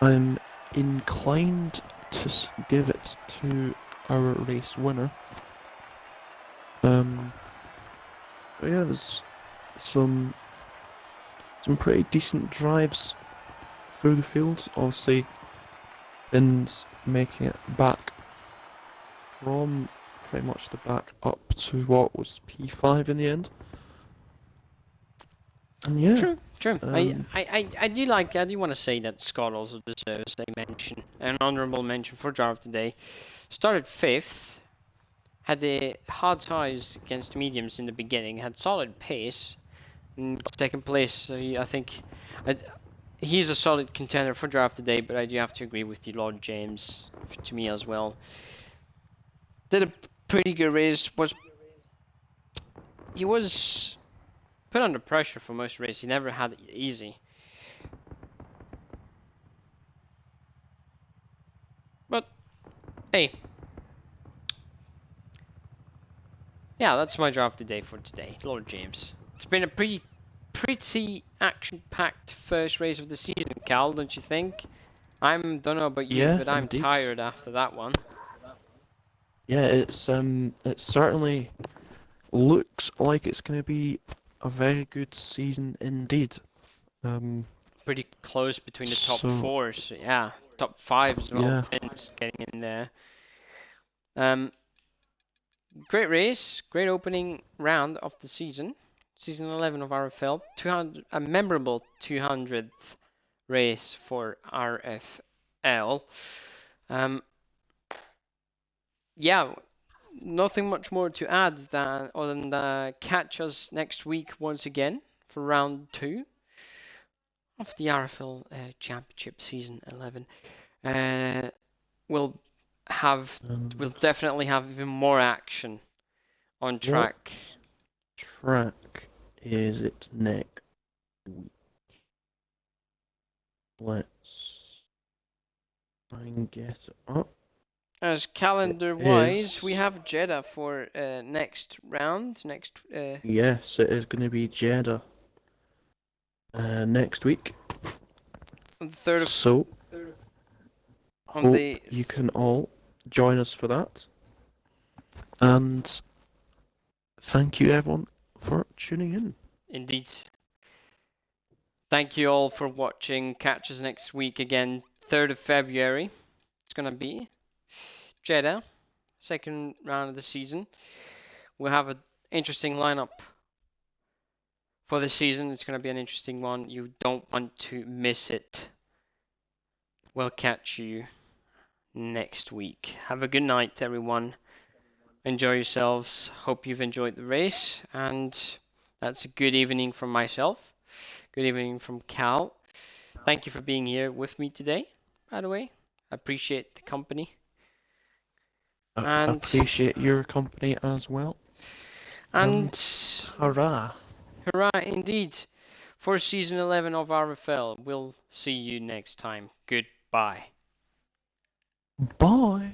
I'm inclined to give it to our race winner. But yeah, there's some pretty decent drives through the field. Obviously, Finn's making it back from pretty much the back up to what was P5 in the end. And yeah. True. I do want to say that Scott also deserves a mention, an honourable mention for driver of the day. Started 5th, had the hard ties against mediums in the beginning, had solid pace, and 2nd place. So I think he's a solid contender for driver of the day, but I do have to agree with you, Lord James, to me as well. Did a pretty good race. He was put under pressure for most races. He never had it easy. But, hey. Yeah, that's my drive of the day for today, Lord James. It's been a pretty action-packed first race of the season, Cal, don't you think? Don't know about you, Yeah, but I'm indeed. tired after that one. Yeah, it certainly looks like it's going to be a very good season indeed. Pretty close between the top So- 4, so yeah, top 5 as well. Yeah. Finn's getting in there. Great race, great opening round of the season. Season 11 of RFL. A memorable 200th race for RFL. Yeah, nothing much more to add other than catch us next week once again for round 2 of the RFL Championship Season 11. We'll definitely have even more action on track. What track is it next week? Let's try and get it up. As calendar-wise, we have Jeddah for next round. Yes, it is going to be Jeddah next week. On the 3rd of... So, hope you can all join us for that. And thank you everyone for tuning in. Indeed. Thank you all for watching. Catch us next week again, 3rd of February. It's going to be Jeddah, 2nd round of the season. We'll have an interesting lineup for the season. It's going to be an interesting one. You don't want to miss it. We'll catch you next week. Have a good night, everyone. Enjoy yourselves. Hope you've enjoyed the race. And that's a good evening from myself. Good evening from Cal. Thank you for being here with me today, by the way. I appreciate the company. I appreciate your company as well. And hurrah. Hurrah indeed for season 11 of RFL. We'll see you next time. Goodbye. Bye.